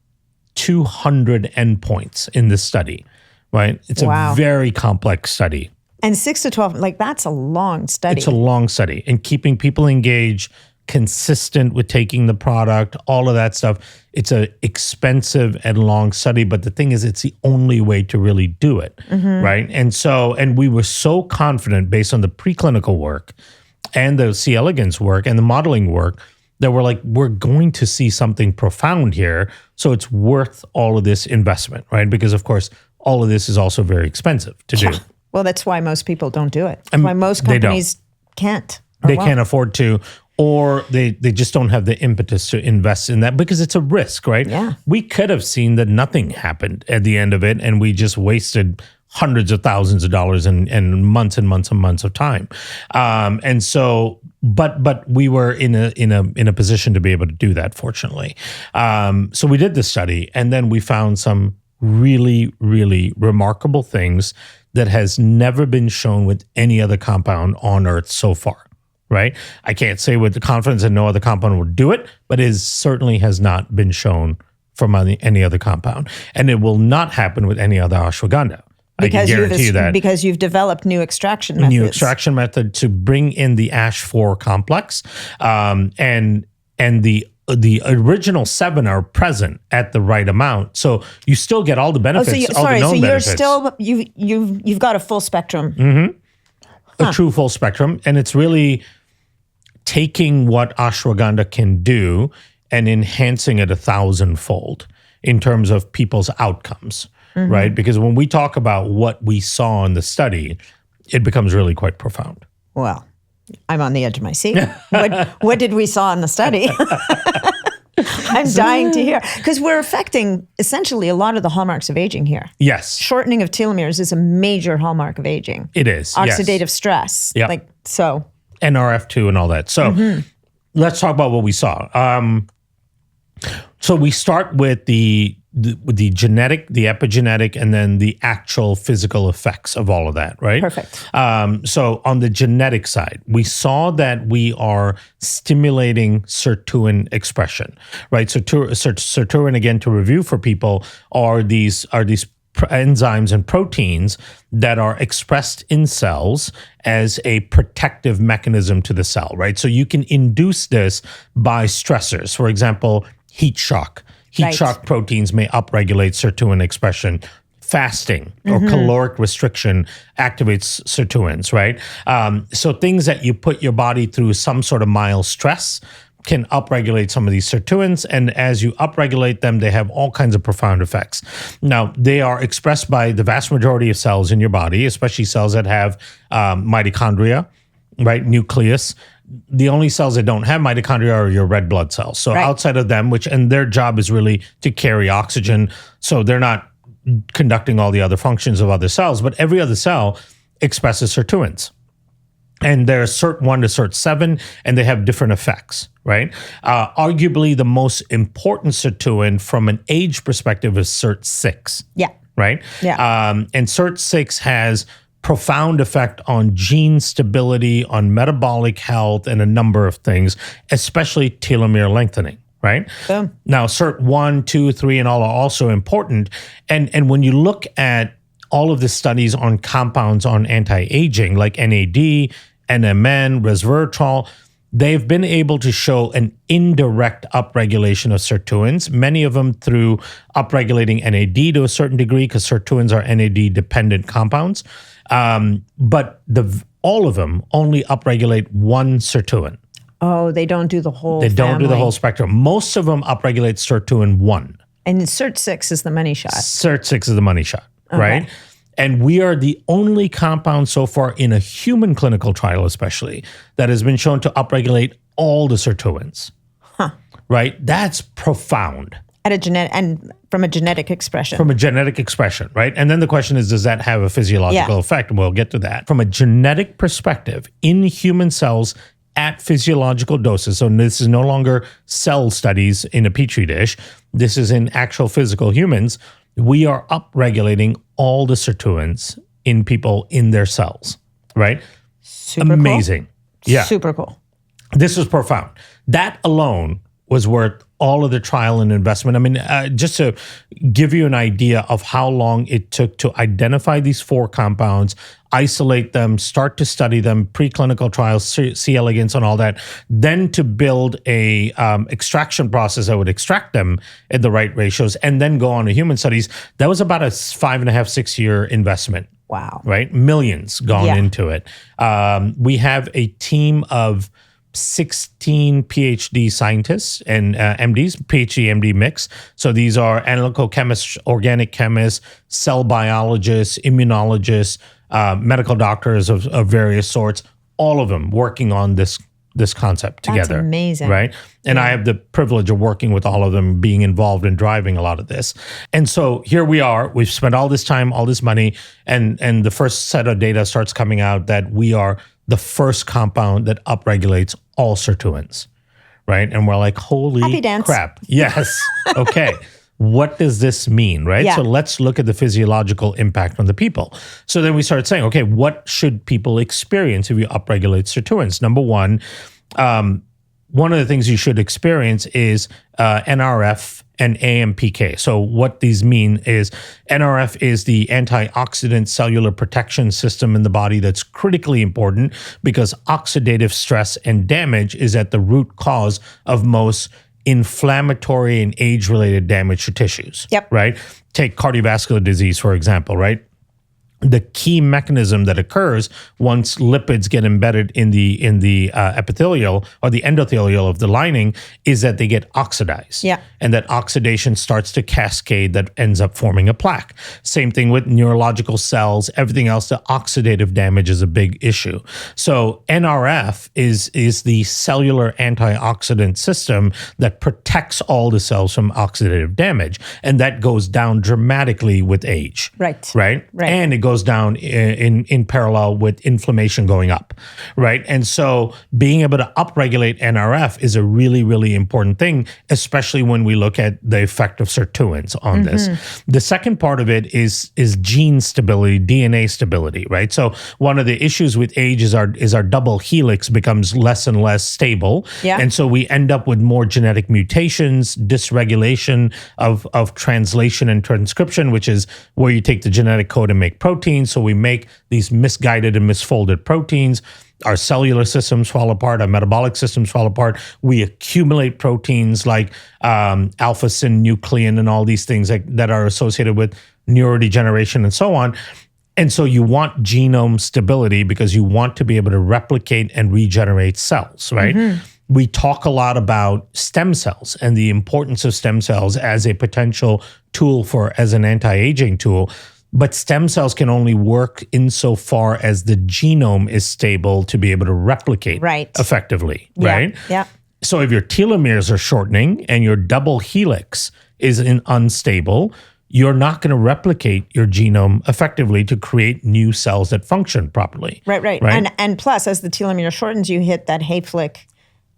B: 200 endpoints in this study, right? It's a very complex study.
A: And 6 to 12, like that's a long study.
B: It's a long study. And keeping people engaged, consistent with taking the product, all of that stuff. It's an expensive and long study, but the thing is, it's the only way to really do it, right? And we were so confident based on the preclinical work and the C. elegans work and the modeling work that we're like, we're going to see something profound here. So it's worth all of this investment, right? Because of course, all of this is also very expensive to do.
A: Well, that's why most people don't do it. That's why most companies can't.
B: They can't afford to, or they just don't have the impetus to invest in that because it's a risk, right?
A: Yeah.
B: We could have seen that nothing happened at the end of it and we just wasted hundreds of thousands of dollars and months and months and months of time. And so, but we were in a position to be able to do that, fortunately. So we did the study and then we found some really, really remarkable things that has never been shown with any other compound on Earth so far, right? I can't say with the confidence that no other compound will do it, but it certainly has not been shown from any other compound. And it will not happen with any other ashwagandha. I can guarantee you that.
A: Because you've developed new extraction methods.
B: New extraction method to bring in the Ash4 complex. And the original 7 are present at the right amount. So you still get all the benefits, all the known benefits.
A: You've got a full spectrum.
B: Mm-hmm. A true full spectrum. And it's really taking what ashwagandha can do and enhancing it 1,000-fold in terms of people's outcomes, right? Because when we talk about what we saw in the study, it becomes really quite profound.
A: Well, I'm on the edge of my seat. What did we saw in the study? I'm dying to hear. Because we're affecting essentially a lot of the hallmarks of aging here.
B: Yes.
A: Shortening of telomeres is a major hallmark of aging.
B: It is.
A: Oxidative stress.
B: Yep.
A: NRF2
B: and all that. So let's talk about what we saw. So we start with the genetic, the epigenetic, and then the actual physical effects of all of that, right?
A: Perfect.
B: So on the genetic side, we saw that we are stimulating sirtuin expression, right? So sirtuin, again, to review for people, are these enzymes and proteins that are expressed in cells as a protective mechanism to the cell, right? So you can induce this by stressors. For example, heat shock. Heat shock proteins may upregulate sirtuin expression. Fasting or caloric restriction activates sirtuins, right? So things that you put your body through some sort of mild stress can upregulate some of these sirtuins. And as you upregulate them, they have all kinds of profound effects. Now, they are expressed by the vast majority of cells in your body, especially cells that have mitochondria, right? Nucleus. The only cells that don't have mitochondria are your red blood cells. So outside of them, and their job is really to carry oxygen. So they're not conducting all the other functions of other cells, but every other cell expresses sirtuins. And they're SIRT1 to SIRT7, and they have different effects, right? Arguably, the most important sirtuin from an age perspective is SIRT6.
A: Yeah.
B: Right?
A: Yeah.
B: And SIRT6 has profound effect on gene stability, on metabolic health, and a number of things, especially telomere lengthening, right?
A: Boom.
B: Now, SIRT1, 2, 3, and all are also important. And when you look at all of the studies on compounds on anti-aging, like NAD, NMN, resveratrol, they've been able to show an indirect upregulation of sirtuins, many of them through upregulating NAD to a certain degree, because sirtuins are NAD-dependent compounds. But all of them only upregulate one sirtuin.
A: Oh, they don't do the whole
B: They don't do the whole spectrum. Most of them upregulate sirtuin 1.
A: And SIRT6 is the money shot.
B: SIRT6 is the money shot, right? And we are the only compound so far in a human clinical trial especially that has been shown to upregulate all the sirtuins, right? That's profound.
A: And from a genetic expression.
B: From a genetic expression, right? And then the question is, does that have a physiological effect? And we'll get to that. From a genetic perspective, in human cells at physiological doses, so this is no longer cell studies in a petri dish, this is in actual physical humans, we are upregulating all the sirtuins in people in their cells, right?
A: Super
B: amazing.
A: Cool.
B: Yeah.
A: Super cool.
B: This was profound. That alone was worth all of the trial and investment. I mean, just to give you an idea of how long it took to identify these 4 compounds, isolate them, start to study them, preclinical trials, C. elegans and all that, then to build a extraction process that would extract them at the right ratios, and then go on to human studies. That was about a 5.5, 6 year investment.
A: Wow.
B: Right? Millions gone into it. We have a team of 16 PhD scientists and MDs, PhD, MD mix. So these are analytical chemists, organic chemists, cell biologists, immunologists, medical doctors of various sorts, all of them working on this concept together.
A: That's amazing.
B: Right? And I have the privilege of working with all of them, being involved in driving a lot of this. And so here we are. We've spent all this time, all this money, and the first set of data starts coming out that we are the first compound that upregulates all sirtuins, right? And we're like, holy
A: Happy dance.
B: crap. Yes. Okay. what does this mean, right?
A: Yeah.
B: So let's look at the physiological impact on the people. So then we started saying, okay, what should people experience if you upregulate sirtuins? Number one of the things you should experience is NRF and AMPK. So what these mean is NRF is the antioxidant cellular protection system in the body that's critically important because oxidative stress and damage is at the root cause of most inflammatory and age-related damage to tissues.
A: Yep.
B: Right? Take cardiovascular disease, for example, right? The key mechanism that occurs once lipids get embedded in the epithelial or the endothelial of the lining is that they get oxidized.
A: Yeah.
B: And that oxidation starts to cascade that ends up forming a plaque. Same thing with neurological cells, everything else, the oxidative damage is a big issue. So NRF is the cellular antioxidant system that protects all the cells from oxidative damage. And that goes down dramatically with age.
A: Right.
B: And it goes down in parallel with inflammation going up, right? And so being able to upregulate NRF is a really, really important thing, especially when we look at the effect of sirtuins on this. The second part of it is gene stability, DNA stability, right? So one of the issues with age is our double helix becomes less and less stable.
A: Yeah.
B: And so we end up with more genetic mutations, dysregulation of translation and transcription, which is where you take the genetic code and make proteins. So we make these misguided and misfolded proteins. Our cellular systems fall apart. Our metabolic systems fall apart. We accumulate proteins like alpha-synuclein and all these things that are associated with neurodegeneration and so on. And so you want genome stability because you want to be able to replicate and regenerate cells, right? We talk a lot about stem cells and the importance of stem cells as a potential tool as an anti-aging tool. But stem cells can only work insofar as the genome is stable to be able to replicate effectively, right?
A: Yeah.
B: So if your telomeres are shortening and your double helix is unstable, you're not going to replicate your genome effectively to create new cells that function properly.
A: Right. And plus, as the telomere shortens, you hit that Hayflick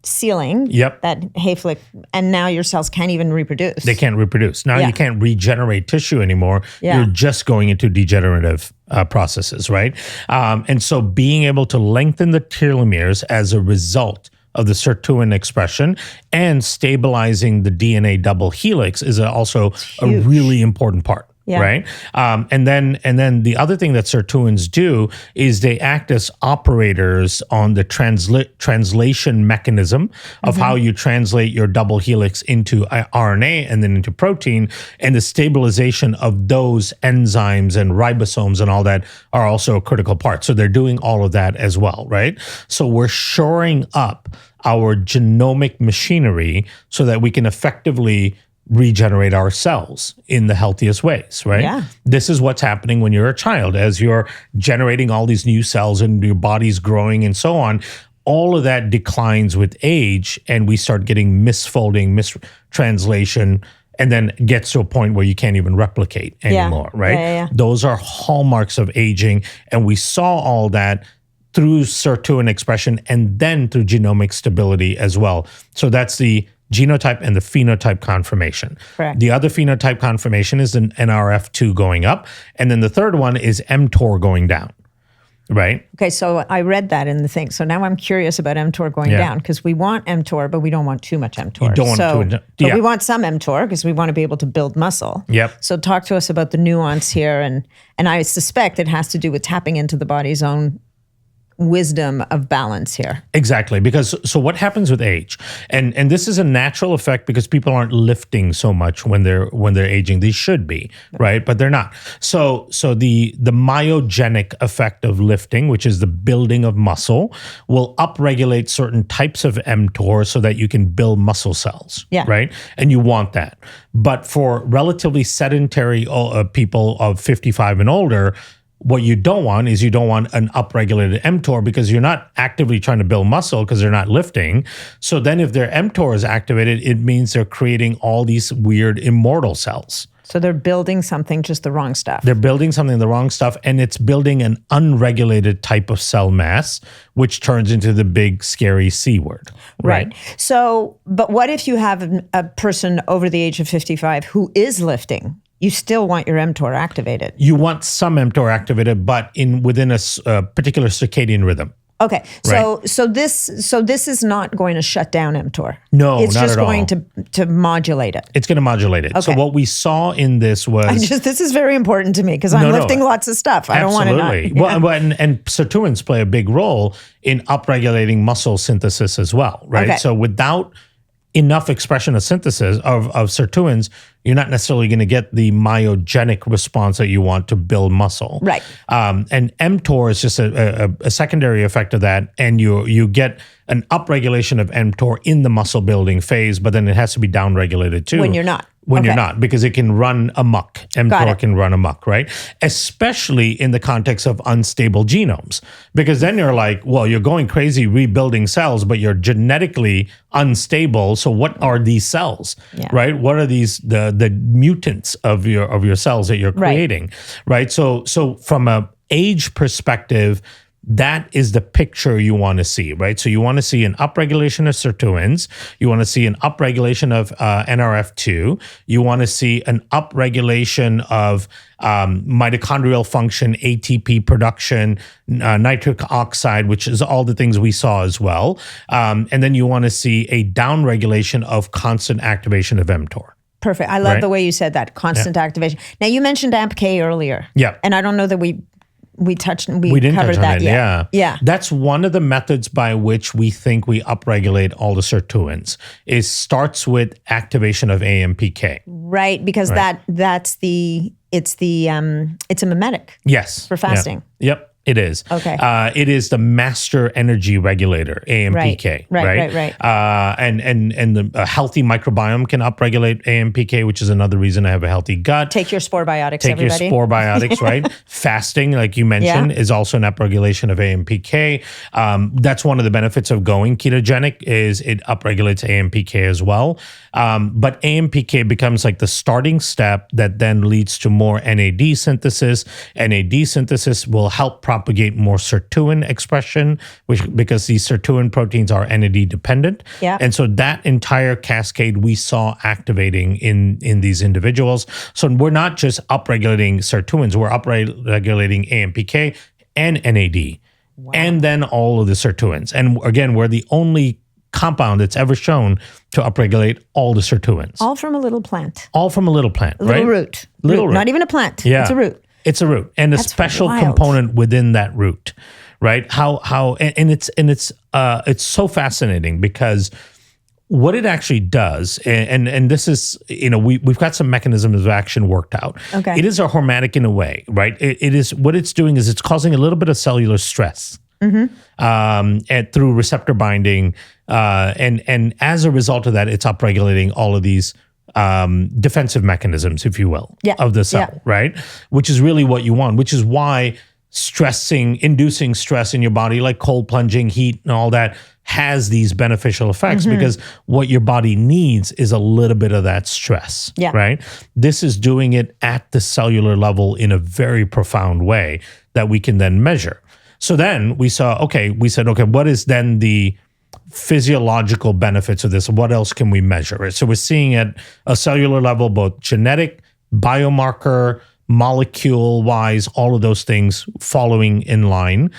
A: ceiling.
B: Yep.
A: That Hayflick, and now your cells can't even reproduce.
B: They can't reproduce. Now you can't regenerate tissue anymore.
A: Yeah.
B: You're just going into degenerative processes, right? And so being able to lengthen the telomeres as a result of the sirtuin expression and stabilizing the DNA double helix is also a really important part.
A: Yeah.
B: Right. And then the other thing that sirtuins do is they act as operators on the translation mechanism of how you translate your double helix into RNA and then into protein, and the stabilization of those enzymes and ribosomes and all that are also a critical part. So they're doing all of that as well. Right. So we're shoring up our genomic machinery so that we can effectively regenerate our cells in the healthiest ways, right?
A: Yeah.
B: This is what's happening when you're a child. As you're generating all these new cells and your body's growing and so on, all of that declines with age and we start getting misfolding, mistranslation, and then gets to a point where you can't even replicate anymore, right?
A: Yeah.
B: Those are hallmarks of aging. And we saw all that through sirtuin expression and then through genomic stability as well. So that's the genotype and the phenotype confirmation.
A: Correct.
B: The other phenotype confirmation is an NRF2 going up. And then the third one is mTOR going down, right?
A: Okay, so I read that in the thing. So now I'm curious about mTOR going down because we want mTOR, but we don't want too much mTOR.
B: You don't want
A: but we want some mTOR because we want to be able to build muscle.
B: Yep.
A: So talk to us about the nuance here. And I suspect it has to do with tapping into the body's own wisdom of balance here.
B: Exactly. Because so what happens with age, and this is a natural effect because people aren't lifting so much when they're aging. They should be, right? But they're not. So the myogenic effect of lifting, which is the building of muscle, will upregulate certain types of mTOR so that you can build muscle cells.
A: Yeah.
B: Right. And you want that. But for relatively sedentary people of 55 and older, what you don't want is you don't want an upregulated mTOR because you're not actively trying to build muscle because they're not lifting. So then if their mTOR is activated, it means they're creating all these weird immortal cells.
A: So they're building something, just the wrong stuff.
B: They're building something, the wrong stuff, and it's building an unregulated type of cell mass, which turns into the big, scary C word.
A: Right. So, but what if you have a person over the age of 55 who is lifting? You still want your mTOR activated.
B: You want some mTOR activated, but within a particular circadian rhythm.
A: Okay, so this is not going to shut down mTOR.
B: No,
A: it's
B: not
A: just
B: at all.
A: going to modulate it.
B: It's going to modulate it.
A: Okay.
B: So what we saw in this was
A: This is very important to me because I'm lifting lots of stuff. I don't want to not.
B: Absolutely. Well, and sirtuins play a big role in upregulating muscle synthesis as well, right?
A: Okay.
B: So without enough expression of synthesis of sirtuins, you're not necessarily going to get the myogenic response that you want to build muscle.
A: Right.
B: And mTOR is just a secondary effect of that, and you get an upregulation of mTOR in the muscle building phase, but then it has to be downregulated too.
A: When you're not.
B: When you're not, because it can run amok. mTOR
A: it.
B: can run amok, right? Especially in the context of unstable genomes. Because then you're like, well, you're going crazy rebuilding cells, but you're genetically unstable. So what are these cells, right? What are these, the mutants of your cells that you're creating, right? So from a age perspective, that is the picture you want to see, right? So you want to see an upregulation of sirtuins. You want to see an upregulation of NRF2. You want to see an upregulation of mitochondrial function, ATP production, nitric oxide, which is all the things we saw as well. And then you want to see a downregulation of constant activation of mTOR.
A: Perfect. I love the way you said that, constant activation. Now, you mentioned AMPK earlier.
B: Yeah.
A: And I don't know that we didn't
B: cover
A: that yet.
B: Yeah. That's one of the methods by which we think we upregulate all the sirtuins. It starts with activation of AMPK.
A: Right, because it's a mimetic.
B: Yes.
A: For fasting.
B: Yep. It is.
A: Okay.
B: It is the master energy regulator, AMPK.
A: Right.
B: And a healthy microbiome can upregulate AMPK, which is another reason I have a healthy gut.
A: Take your spore-biotics,
B: Take
A: everybody.
B: your spore-biotics, right? Fasting, like you mentioned, is also an upregulation of AMPK. That's one of the benefits of going ketogenic is it upregulates AMPK as well. But AMPK becomes like the starting step that then leads to more NAD synthesis. NAD synthesis will help propagate more sirtuin expression, because these sirtuin proteins are NAD dependent.
A: Yeah.
B: And so that entire cascade we saw activating in these individuals. So we're not just upregulating sirtuins, we're upregulating AMPK and NAD. Wow. And then all of the sirtuins. And again, we're the only compound that's ever shown to upregulate all the sirtuins.
A: All from a little plant.
B: All from a little plant,
A: a little root. Little root. Not even a plant. Yeah. It's a root.
B: It's a root, and
A: That's
B: a special
A: wild.
B: component within that root, right? It's so fascinating because what it actually does, and this is, we've got some mechanisms of action worked out.
A: Okay.
B: It is a hormetic in a way, right? It is, what it's doing is it's causing a little bit of cellular stress. And through receptor binding, and as a result of that, it's upregulating all of these defensive mechanisms, if you will, of the cell, right? Which is really what you want, which is why inducing stress in your body, like cold plunging, heat, and all that, has these beneficial effects, because what your body needs is a little bit of that stress, right? This is doing it at the cellular level in a very profound way that we can then measure. So then we said, okay, what is then the physiological benefits of this? What else can we measure? So we're seeing at a cellular level, both genetic, biomarker, molecule-wise, all of those things following in line.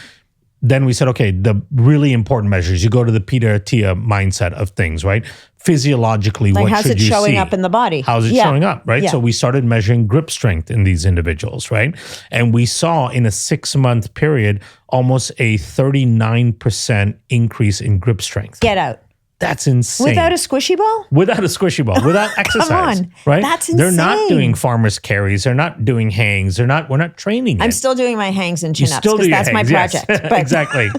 B: Then we said, okay, the really important measures, you go to the Peter Attia mindset of things, right? Physiologically,
A: like,
B: what
A: how's
B: should
A: it
B: you
A: showing
B: see?
A: up in the body?
B: How's it showing up, right?
A: Yeah.
B: So we started measuring grip strength in these individuals, right? And we saw in a 6-month period almost a 39% increase in grip strength.
A: Get out.
B: That's insane.
A: Without a squishy ball?
B: Without a squishy ball, without exercise.
A: Come on.
B: Right?
A: That's insane.
B: They're not doing farmer's carries. They're not doing hangs. We're not training
A: I'm
B: it.
A: still doing my hangs and
B: You
A: chin-ups
B: still do
A: because
B: your
A: that's my
B: hangs, yes.
A: project. But
B: Exactly.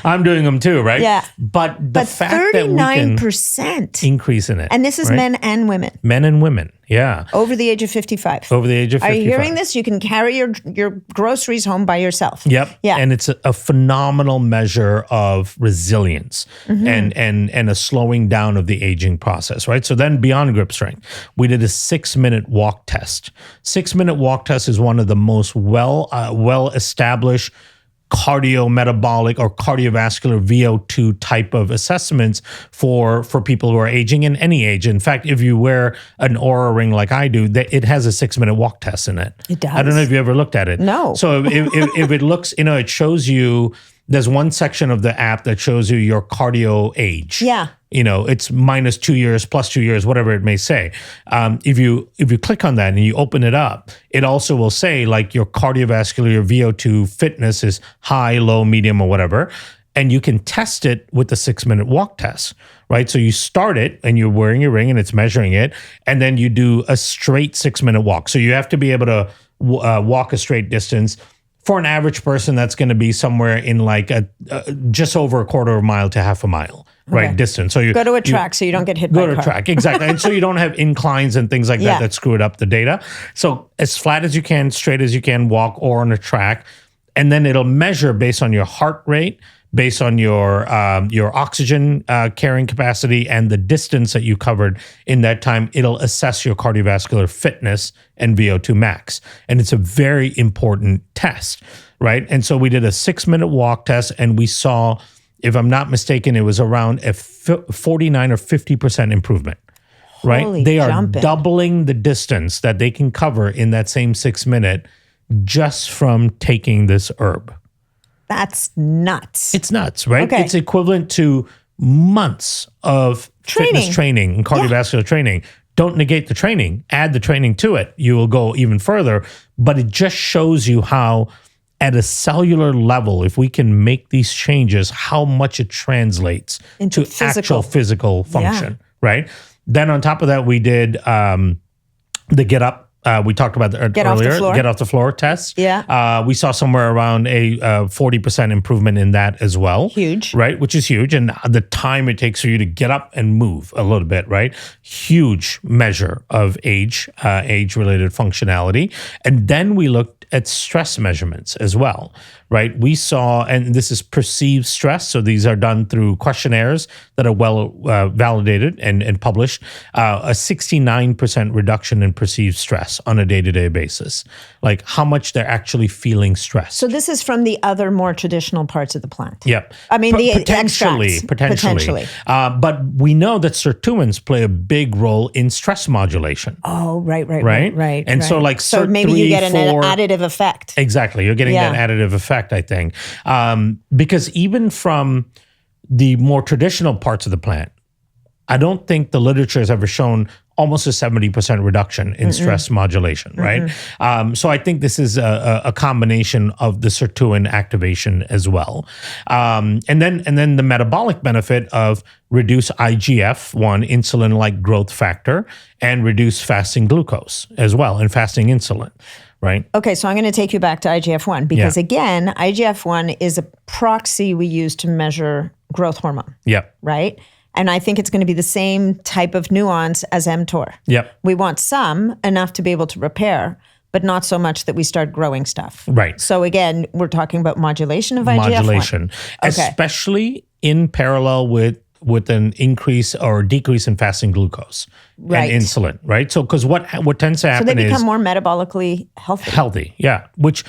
B: I'm doing them too, right?
A: Yeah.
B: But the fact that we
A: 39%.
B: can increase in it.
A: And this is
B: right?
A: men and women.
B: Men and women, yeah.
A: Over the age of 55.
B: Over the age of 55.
A: Are you hearing this? You can carry your groceries home by yourself.
B: Yep.
A: Yeah.
B: And it's a phenomenal measure of resilience and a slowing down of the aging process, right? So then beyond grip strength, we did a 6-minute walk test. 6-minute walk test is one of the most well-established cardiometabolic or cardiovascular VO2 type of assessments for people who are aging in any age. In fact, if you wear an Oura ring like I do, it has a 6-minute walk test in it.
A: It does.
B: I don't know if you ever looked at it.
A: No.
B: So if it looks, it shows you, there's one section of the app that shows you your cardio age.
A: Yeah.
B: It's -2 years, +2 years, whatever it may say. If you click on that and you open it up, it also will say like your cardiovascular, your VO2 fitness is high, low, medium, or whatever. And you can test it with the 6-minute walk test, right? So you start it and you're wearing your ring and it's measuring it. And then you do a straight 6-minute walk. So you have to be able to walk a straight distance. For an average person, that's going to be somewhere in like just over a quarter of a mile to half a mile, right?
A: Okay.
B: Distance. So you
A: go to a track so you don't get hit by a car.
B: Go to a track, exactly. And so you don't have inclines and things like that screw it up the data. So as flat as you can, straight as you can, walk or on a track. And then it'll measure based on your heart rate, based on your oxygen carrying capacity and the distance that you covered in that time. It'll assess your cardiovascular fitness and VO2 max. And it's a very important test, right? And so we did a 6-minute walk test and we saw, if I'm not mistaken, it was around a 49 or 50% improvement, right?
A: Holy
B: they are
A: jumping.
B: doubling the distance that they can cover in that same 6-minute just from taking this herb.
A: That's nuts.
B: It's nuts, right?
A: Okay.
B: It's equivalent to months of fitness training and cardiovascular training. Don't negate the training. Add the training to it. You will go even further. But it just shows you how, at a cellular level, if we can make these changes, how much it translates
A: into
B: to actual physical function, right? Then on top of that, we did the get up. We talked about earlier, get off the floor test.
A: Yeah.
B: We saw somewhere around a 40% improvement in that as well.
A: Huge.
B: Right? Which is huge. And the time it takes for you to get up and move a little bit, right? Huge measure of age-related functionality. And then we looked at stress measurements as well, right? We saw, and this is perceived stress, so these are done through questionnaires that are well validated and published, a 69% reduction in perceived stress on a day-to-day basis, like how much they're actually feeling stressed.
A: So this is from the other more traditional parts of the plant.
B: Yep.
A: I mean, the
B: potentially. But we know that sirtuins play a big role in stress modulation.
A: Oh, right.
B: And so like
A: so maybe you get an additive effect.
B: Exactly. You're getting that additive effect, I think. Because even from the more traditional parts of the plant, I don't think the literature has ever shown almost a 70% reduction in stress modulation, right? So I think this is a combination of the sirtuin activation as well. And then the metabolic benefit of reduce IGF-1, insulin-like growth factor, and reduce fasting glucose as well, and fasting insulin. Right.
A: Okay, so I'm going to take you back to IGF-1 because, again, IGF-1 is a proxy we use to measure growth hormone.
B: Yep.
A: Right? And I think it's going to be the same type of nuance as mTOR.
B: Yep.
A: We want some, enough to be able to repair, but not so much that we start growing stuff.
B: Right.
A: So again, we're talking about modulation of IGF-1.
B: Modulation, especially in parallel with an increase or decrease in fasting glucose and insulin, right? So, because what tends to happen is
A: so they become more metabolically healthy.
B: Healthy, yeah. Which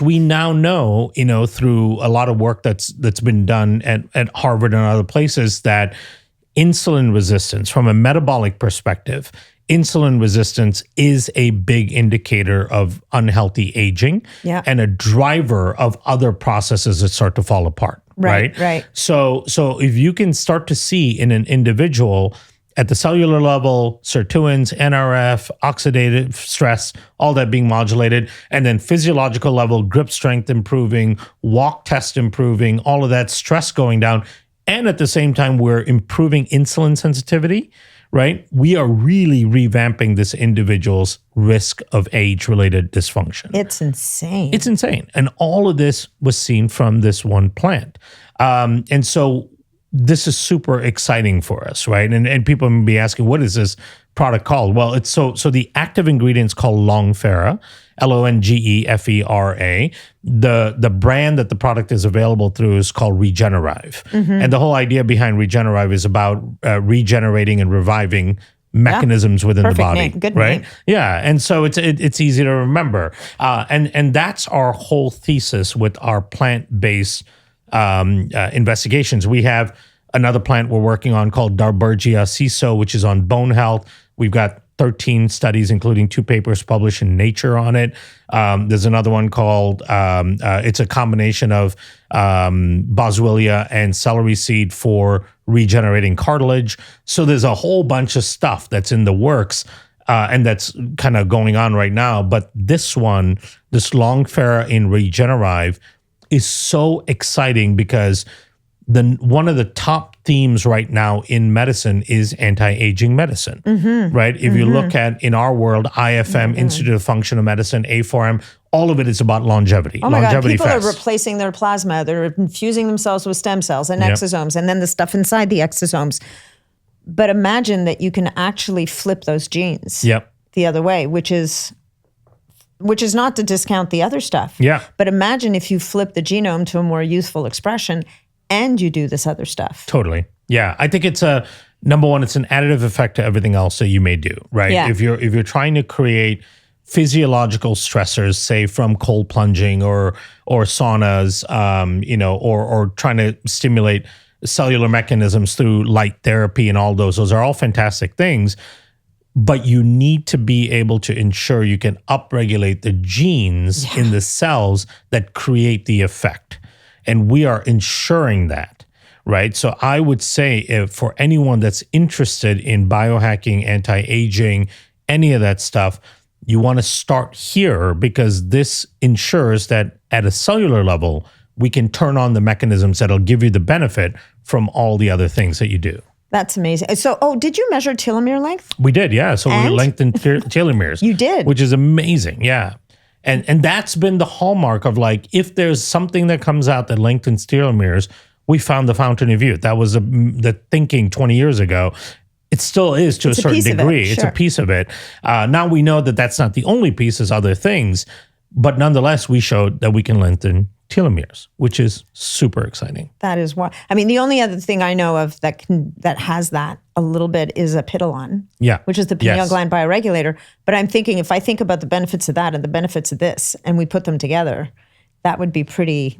B: we now know, through a lot of work that's been done at Harvard and other places, that insulin resistance, from a metabolic perspective, insulin resistance is a big indicator of unhealthy aging and a driver of other processes that start to fall apart. Right. So if you can start to see in an individual at the cellular level, sirtuins, NRF, oxidative stress, all that being modulated, and then physiological level, grip strength improving, walk test improving, all of that stress going down, and at the same time, we're improving insulin sensitivity, right? We are really revamping this individual's risk of age-related dysfunction.
A: It's insane.
B: It's insane. And all of this was seen from this one plant. And so this is super exciting for us, right? And people may be asking, what is this product called? Well, it's so the active ingredient's called Longfera, Longefera. The brand that the product is available through is called Regenerive. And the whole idea behind Regenerive is about regenerating and reviving mechanisms within the body.
A: Name. Good
B: right?
A: name.
B: Yeah. And so it's easy to remember. And that's our whole thesis with our plant-based investigations. We have another plant we're working on called Darbergia ciso, which is on bone health. We've got 13 studies, including 2 papers published in Nature on it. There's another one called, it's a combination of boswellia and celery seed for regenerating cartilage. So there's a whole bunch of stuff that's in the works and that's kind of going on right now. But this one, this Longfera in Regenerive, is so exciting because one of the top themes right now in medicine is anti-aging medicine, right? If you look at, in our world, IFM, Institute of Functional Medicine, A4M, all of it is about longevity.
A: Oh my God,
B: longevity
A: people
B: fast.
A: are replacing their plasma. They're infusing themselves with stem cells and exosomes, and then the stuff inside the exosomes. But imagine that you can actually flip those genes the other way, which is not to discount the other stuff.
B: Yeah.
A: But imagine if you flip the genome to a more youthful expression and you do this other stuff.
B: Totally. Yeah. I think it's number one, it's an additive effect to everything else that you may do, right?
A: Yeah.
B: If you're trying to create physiological stressors, say from cold plunging or saunas, or trying to stimulate cellular mechanisms through light therapy and all those are all fantastic things. But you need to be able to ensure you can upregulate the genes in the cells that create the effect. And we are ensuring that, right? So I would say if for anyone that's interested in biohacking, anti-aging, any of that stuff, you want to start here because this ensures that at a cellular level, we can turn on the mechanisms that'll give you the benefit from all the other things that you do.
A: That's amazing. So, did you measure telomere length?
B: We did, yeah. So we lengthened telomeres.
A: You did?
B: Which is amazing, yeah. And that's been the hallmark of like, if there's something that comes out that lengthens telomeres, we found the fountain of youth. That was the thinking 20 years ago. It still is to a certain degree. It's a piece of it. Now we know that that's not the only piece, there's other things. But nonetheless, we showed that we can lengthen telomeres, which is super exciting.
A: That is why. I mean, the only other thing I know of that has that a little bit is apidolon, which is the pineal gland bioregulator. But I'm thinking, if I think about the benefits of that and the benefits of this, and we put them together, that would be pretty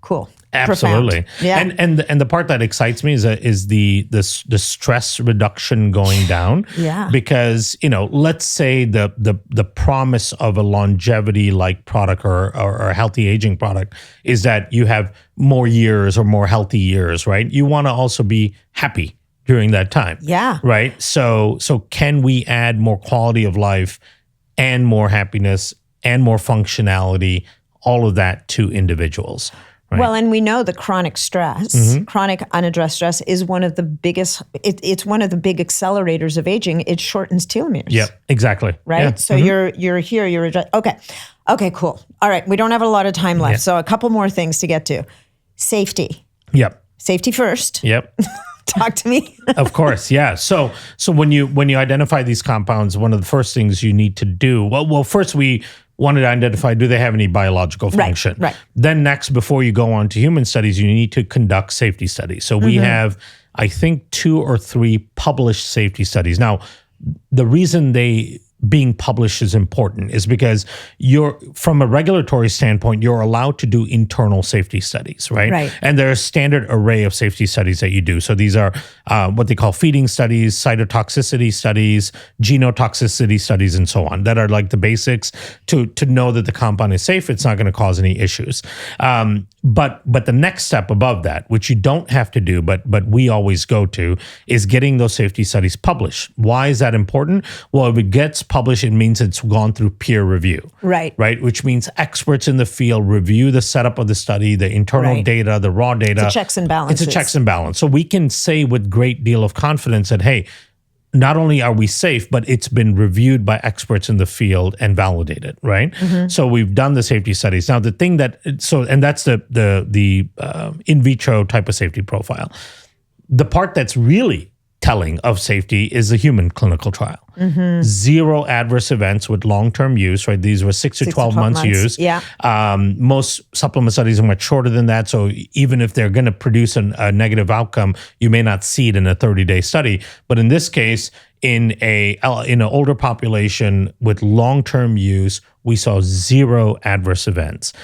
A: cool.
B: Absolutely.
A: Profound. Yeah.
B: And the part that excites me is the stress reduction going down.
A: Yeah.
B: Because, let's say the promise of a longevity like product or a healthy aging product is that you have more years or more healthy years, right? You want to also be happy during that time.
A: Yeah.
B: Right? So can we add more quality of life and more happiness and more functionality, all of that to individuals? Right.
A: Well, and we know the chronic stress, chronic unaddressed stress is one of the biggest, it's one of the big accelerators of aging. It shortens telomeres.
B: Yep, exactly.
A: Right?
B: Yeah.
A: So you're here, Okay, cool. All right, we don't have a lot of time left. So a couple more things to get to. Safety.
B: Yep.
A: Safety first.
B: Yep.
A: Talk to me.
B: Of course, yeah. So when you identify these compounds, one of the first things you need to do, well, first we wanted to identify, do they have any biological function?
A: Right.
B: Then next, before you go on to human studies, you need to conduct safety studies. So we have, I think, 2 or 3 published safety studies. Now, the reason being published is important is because from a regulatory standpoint, you're allowed to do internal safety studies, right?
A: Right.
B: And there's a standard array of safety studies that you do. So these are what they call feeding studies, cytotoxicity studies, genotoxicity studies, and so on, that are like the basics to know that the compound is safe. It's not going to cause any issues. But the next step above that, which you don't have to do, but we always go to, is getting those safety studies published. Why is that important? Well, if it gets published, it means it's gone through peer review.
A: Right.
B: Right. Which means experts in the field review the setup of the study, the internal data, the raw data.
A: It's a checks and balances.
B: It's a checks and balance. So we can say with great deal of confidence that, hey, not only are we safe, but it's been reviewed by experts in the field and validated, right? So we've done the safety studies. Now, the thing and that's the in vitro type of safety profile. The part that's really telling of safety is the human clinical trial. 0 adverse events with long-term use, right? These were 6 to 12 months use.
A: Yeah.
B: Most supplement studies are much shorter than that. So even if they're going to produce a negative outcome, you may not see it in a 30-day study. But in this case, in an older population with long-term use, we saw 0 adverse events,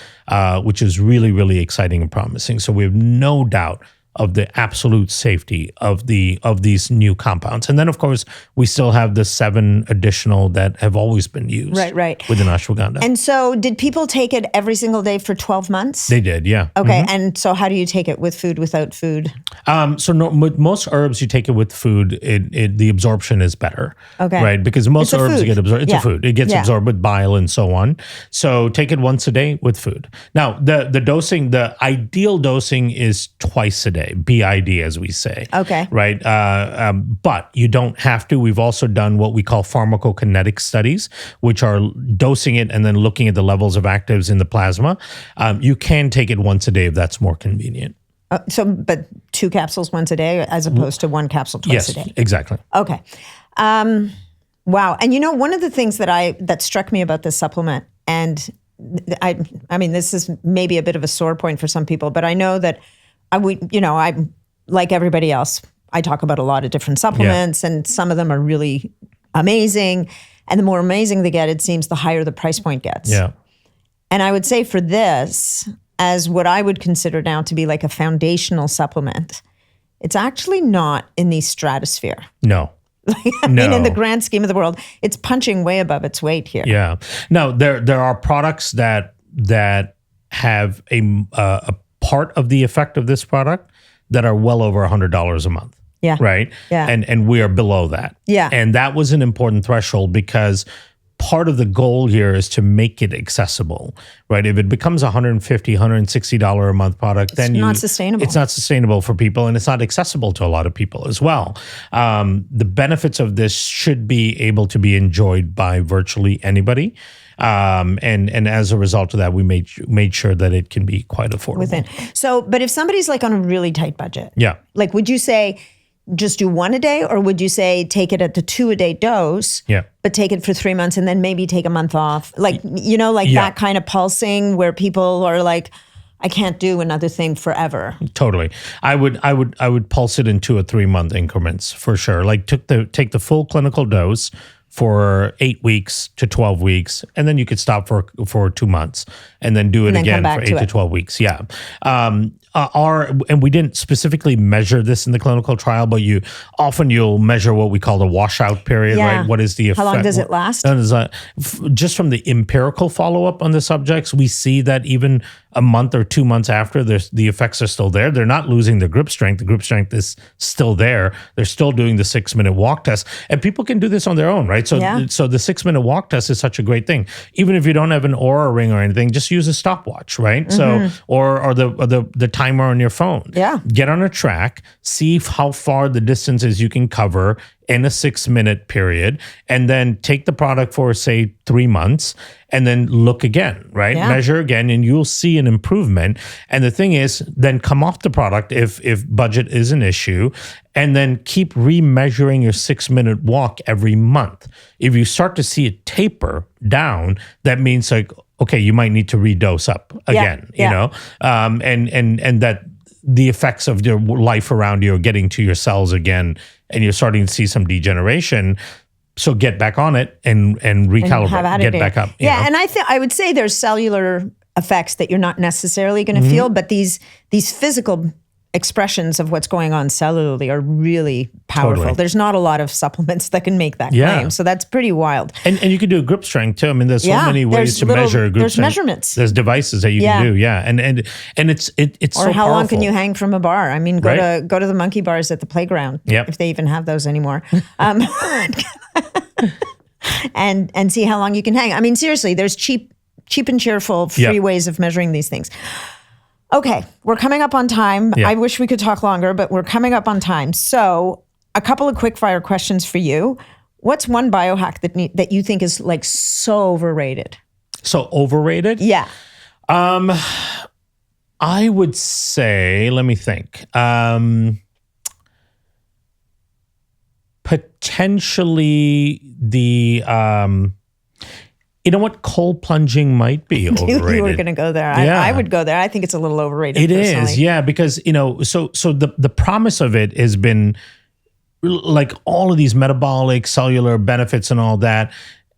B: which is really, really exciting and promising. So we have no doubt of the absolute safety of these new compounds. And then, of course, we still have the 7 additional that have always been used within ashwagandha.
A: And so did people take it every single day for 12 months?
B: They did, yeah.
A: Okay, and so how do you take it, with food, without food?
B: With most herbs, you take it with food, the absorption is better.
A: Okay.
B: Right? Because most herbs get absorbed. It's a food. It gets absorbed with bile and so on. So take it once a day with food. Now, the dosing, the ideal dosing is twice a day. BID, as we say.
A: Okay.
B: Right? But you don't have to. We've also done what we call pharmacokinetic studies, which are dosing it and then looking at the levels of actives in the plasma. You can take it once a day if that's more convenient.
A: But 2 capsules once a day as opposed to 1 capsule twice a day?
B: Yes, exactly.
A: Okay. Wow. And one of the things that struck me about this supplement, and I mean, this is maybe a bit of a sore point for some people, but I know that I'm like everybody else. I talk about a lot of different supplements, and some of them are really amazing. And the more amazing they get, it seems the higher the price point gets.
B: Yeah.
A: And I would say for this, as what I would consider now to be like a foundational supplement, it's actually not in the stratosphere.
B: No.
A: I mean, in the grand scheme of the world, it's punching way above its weight here.
B: Yeah. Now, there are products that have a part of the effect of this product that are well over $100 a month.
A: Yeah.
B: Right?
A: Yeah.
B: And we are below that.
A: Yeah.
B: And that was an important threshold because part of the goal here is to make it accessible, right? If it becomes $150, $160 a month product, then
A: it's not sustainable.
B: It's not sustainable for people, and it's not accessible to a lot of people as well. The benefits of this should be able to be enjoyed by virtually anybody. And as a result of that, we made sure that it can be quite affordable.
A: But if somebody's like on a really tight budget, like would you say just do 1 a day, or would you say take it at the 2 a day dose, but take it for 3 months and then maybe take a month off? Like, that kind of pulsing where people are like, I can't do another thing forever.
B: Totally. I would pulse it in 2 or 3 month increments for sure. Like take the full clinical dose for 8 weeks to 12 weeks, and then you could stop for 2 months and then do it again for 8 to 12 weeks. Yeah. And we didn't specifically measure this in the clinical trial, but you'll measure what we call the washout period, right? What is the effect?
A: How long does it last?
B: Just from the empirical follow-up on the subjects, we see that even a month or 2 months after, the effects are still there. They're not losing their grip strength. The grip strength is still there. They're still doing the 6-minute walk test. And people can do this on their own, right? So the 6-minute walk test is such a great thing. Even if you don't have an Oura ring or anything, just use a stopwatch, right? So or the timer on your phone.
A: Yeah.
B: Get on a track, see how far the distances you can cover in a 6-minute period, and then take the product for, say, 3 months, and then look again, right?
A: Yeah.
B: Measure again, and you'll see an improvement. And the thing is, then come off the product if budget is an issue, and then keep remeasuring your 6-minute walk every month. If you start to see it taper down, that means like, okay, you might need to redose up again, you know? And that the effects of your life around you are getting to your cells again, and you're starting to see some degeneration. So get back on it and recalibrate, get back up.
A: Yeah, and I would say there's cellular effects that you're not necessarily going to feel, but these physical expressions of what's going on cellularly are really powerful.
B: Totally.
A: There's not a lot of supplements that can make that claim. So that's pretty wild.
B: And you can do a grip strength too. I mean, there's so many ways to measure grip strength.
A: There's measurements.
B: There's devices that you can do. Yeah. And it's
A: or
B: so
A: how
B: powerful.
A: long can you hang from a bar? I mean, go to the monkey bars at the playground, if they even have those anymore. And see how long you can hang. I mean, seriously, there's cheap and cheerful free ways of measuring these things. Okay, we're coming up on time. I wish we could talk longer, but we're coming up on time. So a couple of quick fire questions for you. What's one biohack that you think is like so overrated?
B: So overrated?
A: Yeah.
B: I would say, let me think. Potentially the, you know what, cold plunging might be overrated.
A: You were going to go there.
B: Yeah.
A: I would go there. I think it's a little overrated.
B: It
A: personally.
B: is, yeah, because, you know, so the promise of it has been like all of these metabolic, cellular benefits and all that.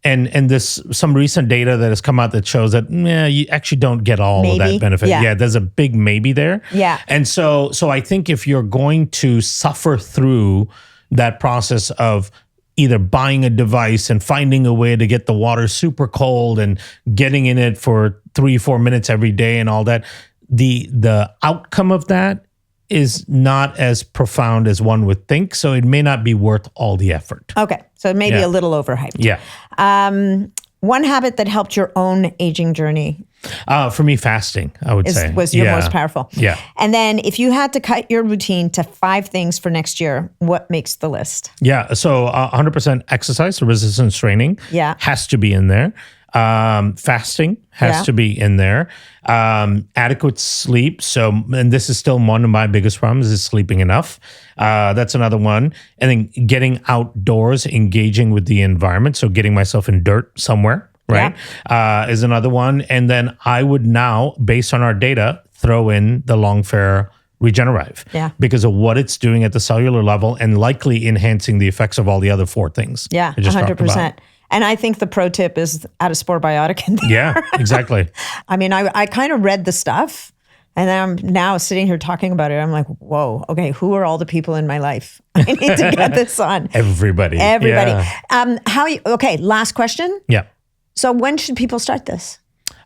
B: And this some recent data that has come out that shows that you actually don't get all of that benefit. Yeah, there's a big maybe there.
A: Yeah.
B: And so I think if you're going to suffer through that process of either buying a device and finding a way to get the water super cold and getting in it for 3-4 minutes every day and all that, the outcome of that is not as profound as one would think. So it may not be worth all the effort.
A: Okay. So maybe a little overhyped.
B: Yeah.
A: One habit that helped your own aging journey
B: for me, fasting, I would say.
A: Was your most powerful.
B: Yeah.
A: And then if you had to cut your routine to 5 things for next year, what makes the list?
B: Yeah. So 100% exercise, so resistance training has to be in there. Fasting has to be in there. Adequate sleep. So, and this is still one of my biggest problems is sleeping enough. That's another one. And then getting outdoors, engaging with the environment. So getting myself in dirt somewhere, right? Is another one. And then I would now, based on our data, throw in the Longfara Regenerive because of what it's doing at the cellular level and likely enhancing the effects of all the other 4 things.
A: Yeah, 100%. And I think the pro tip is add a spore-biotic in there.
B: Yeah, exactly.
A: I mean, I kind of read the stuff and then I'm now sitting here talking about it. I'm like, whoa, okay, who are all the people in my life? I need to get this on.
B: Everybody.
A: Yeah. Okay, last question.
B: Yeah.
A: So when should people start this?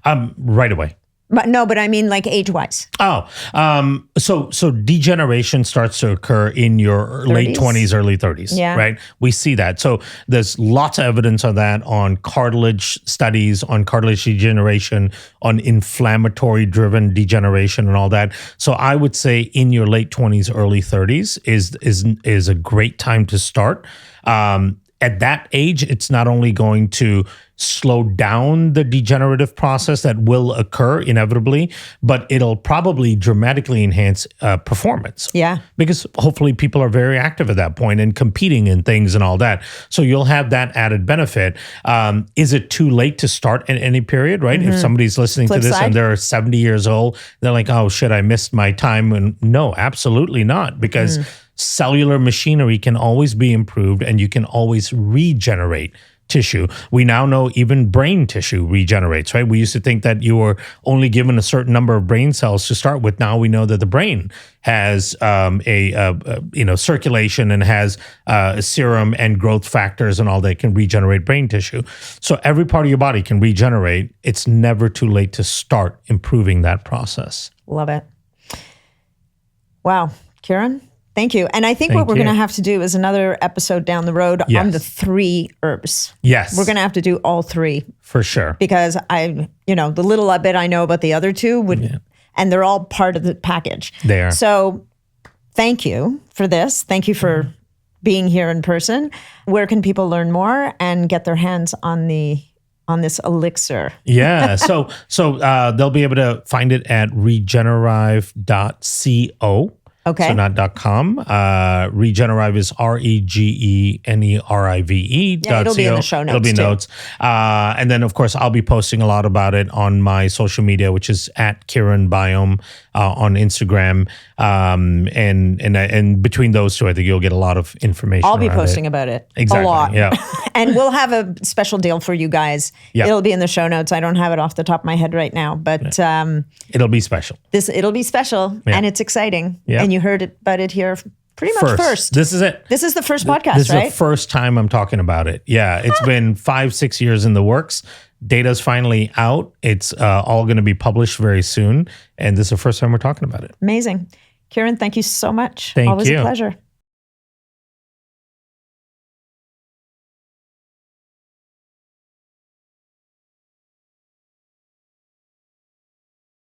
B: Right away.
A: But I mean like age-wise.
B: So degeneration starts to occur in your 30s? Late 20s, early 30s, right? We see that. So there's lots of evidence on that, on cartilage studies, on cartilage degeneration, on inflammatory-driven degeneration and all that. So I would say in your late 20s, early 30s is a great time to start. At that age, it's not only going to slow down the degenerative process that will occur inevitably, but it'll probably dramatically enhance performance.
A: Yeah. Because
B: hopefully people are very active at that point and competing in things and all that. So you'll have that added benefit. Is it too late to start at any period, right? If somebody's listening to this and they're 70 years old, they're like, oh shit, I missed my time. And no, absolutely not. Because cellular machinery can always be improved and you can always regenerate tissue. We now know even brain tissue regenerates, right? We used to think that you were only given a certain number of brain cells to start with. Now we know that the brain has circulation and has serum and growth factors and all that can regenerate brain tissue. So every part of your body can regenerate. It's never too late to start improving that process.
A: Love it. Wow. Kiran? Thank you. And I think what we're going to have to do is another episode down the road on the 3 herbs.
B: Yes.
A: We're going to have to do all 3.
B: For sure.
A: Because the little bit I know about the other 2 and they're all part of the package.
B: They are.
A: So thank you for this. Thank you for being here in person. Where can people learn more and get their hands on this elixir?
B: Yeah. So they'll be able to find it at regenerive.co.
A: Okay.
B: So not .com. Regenerive is REGENERIVE.
A: Yeah, it'll be in the show notes.
B: It'll be notes. And then, of course, I'll be posting a lot about it on my social media, which is at Kiran Biome on Instagram. And between those 2, I think you'll get a lot of information.
A: I'll be posting about it.
B: Exactly.
A: A lot.
B: Yeah.
A: And we'll have a special deal for you guys. Yep. It'll be in the show notes. I don't have it off the top of my head right now, but
B: it'll be special.
A: It'll be special and it's exciting.
B: Yeah.
A: And you heard about it here pretty much first.
B: This is it.
A: This is the first podcast,
B: This is
A: right?
B: the first time I'm talking about it. Yeah, it's been 5-6 years in the works. Data's finally out. It's all going to be published very soon. And this is the first time we're talking about it.
A: Amazing. Kiran, thank you so much.
B: Thank you.
A: Always a pleasure.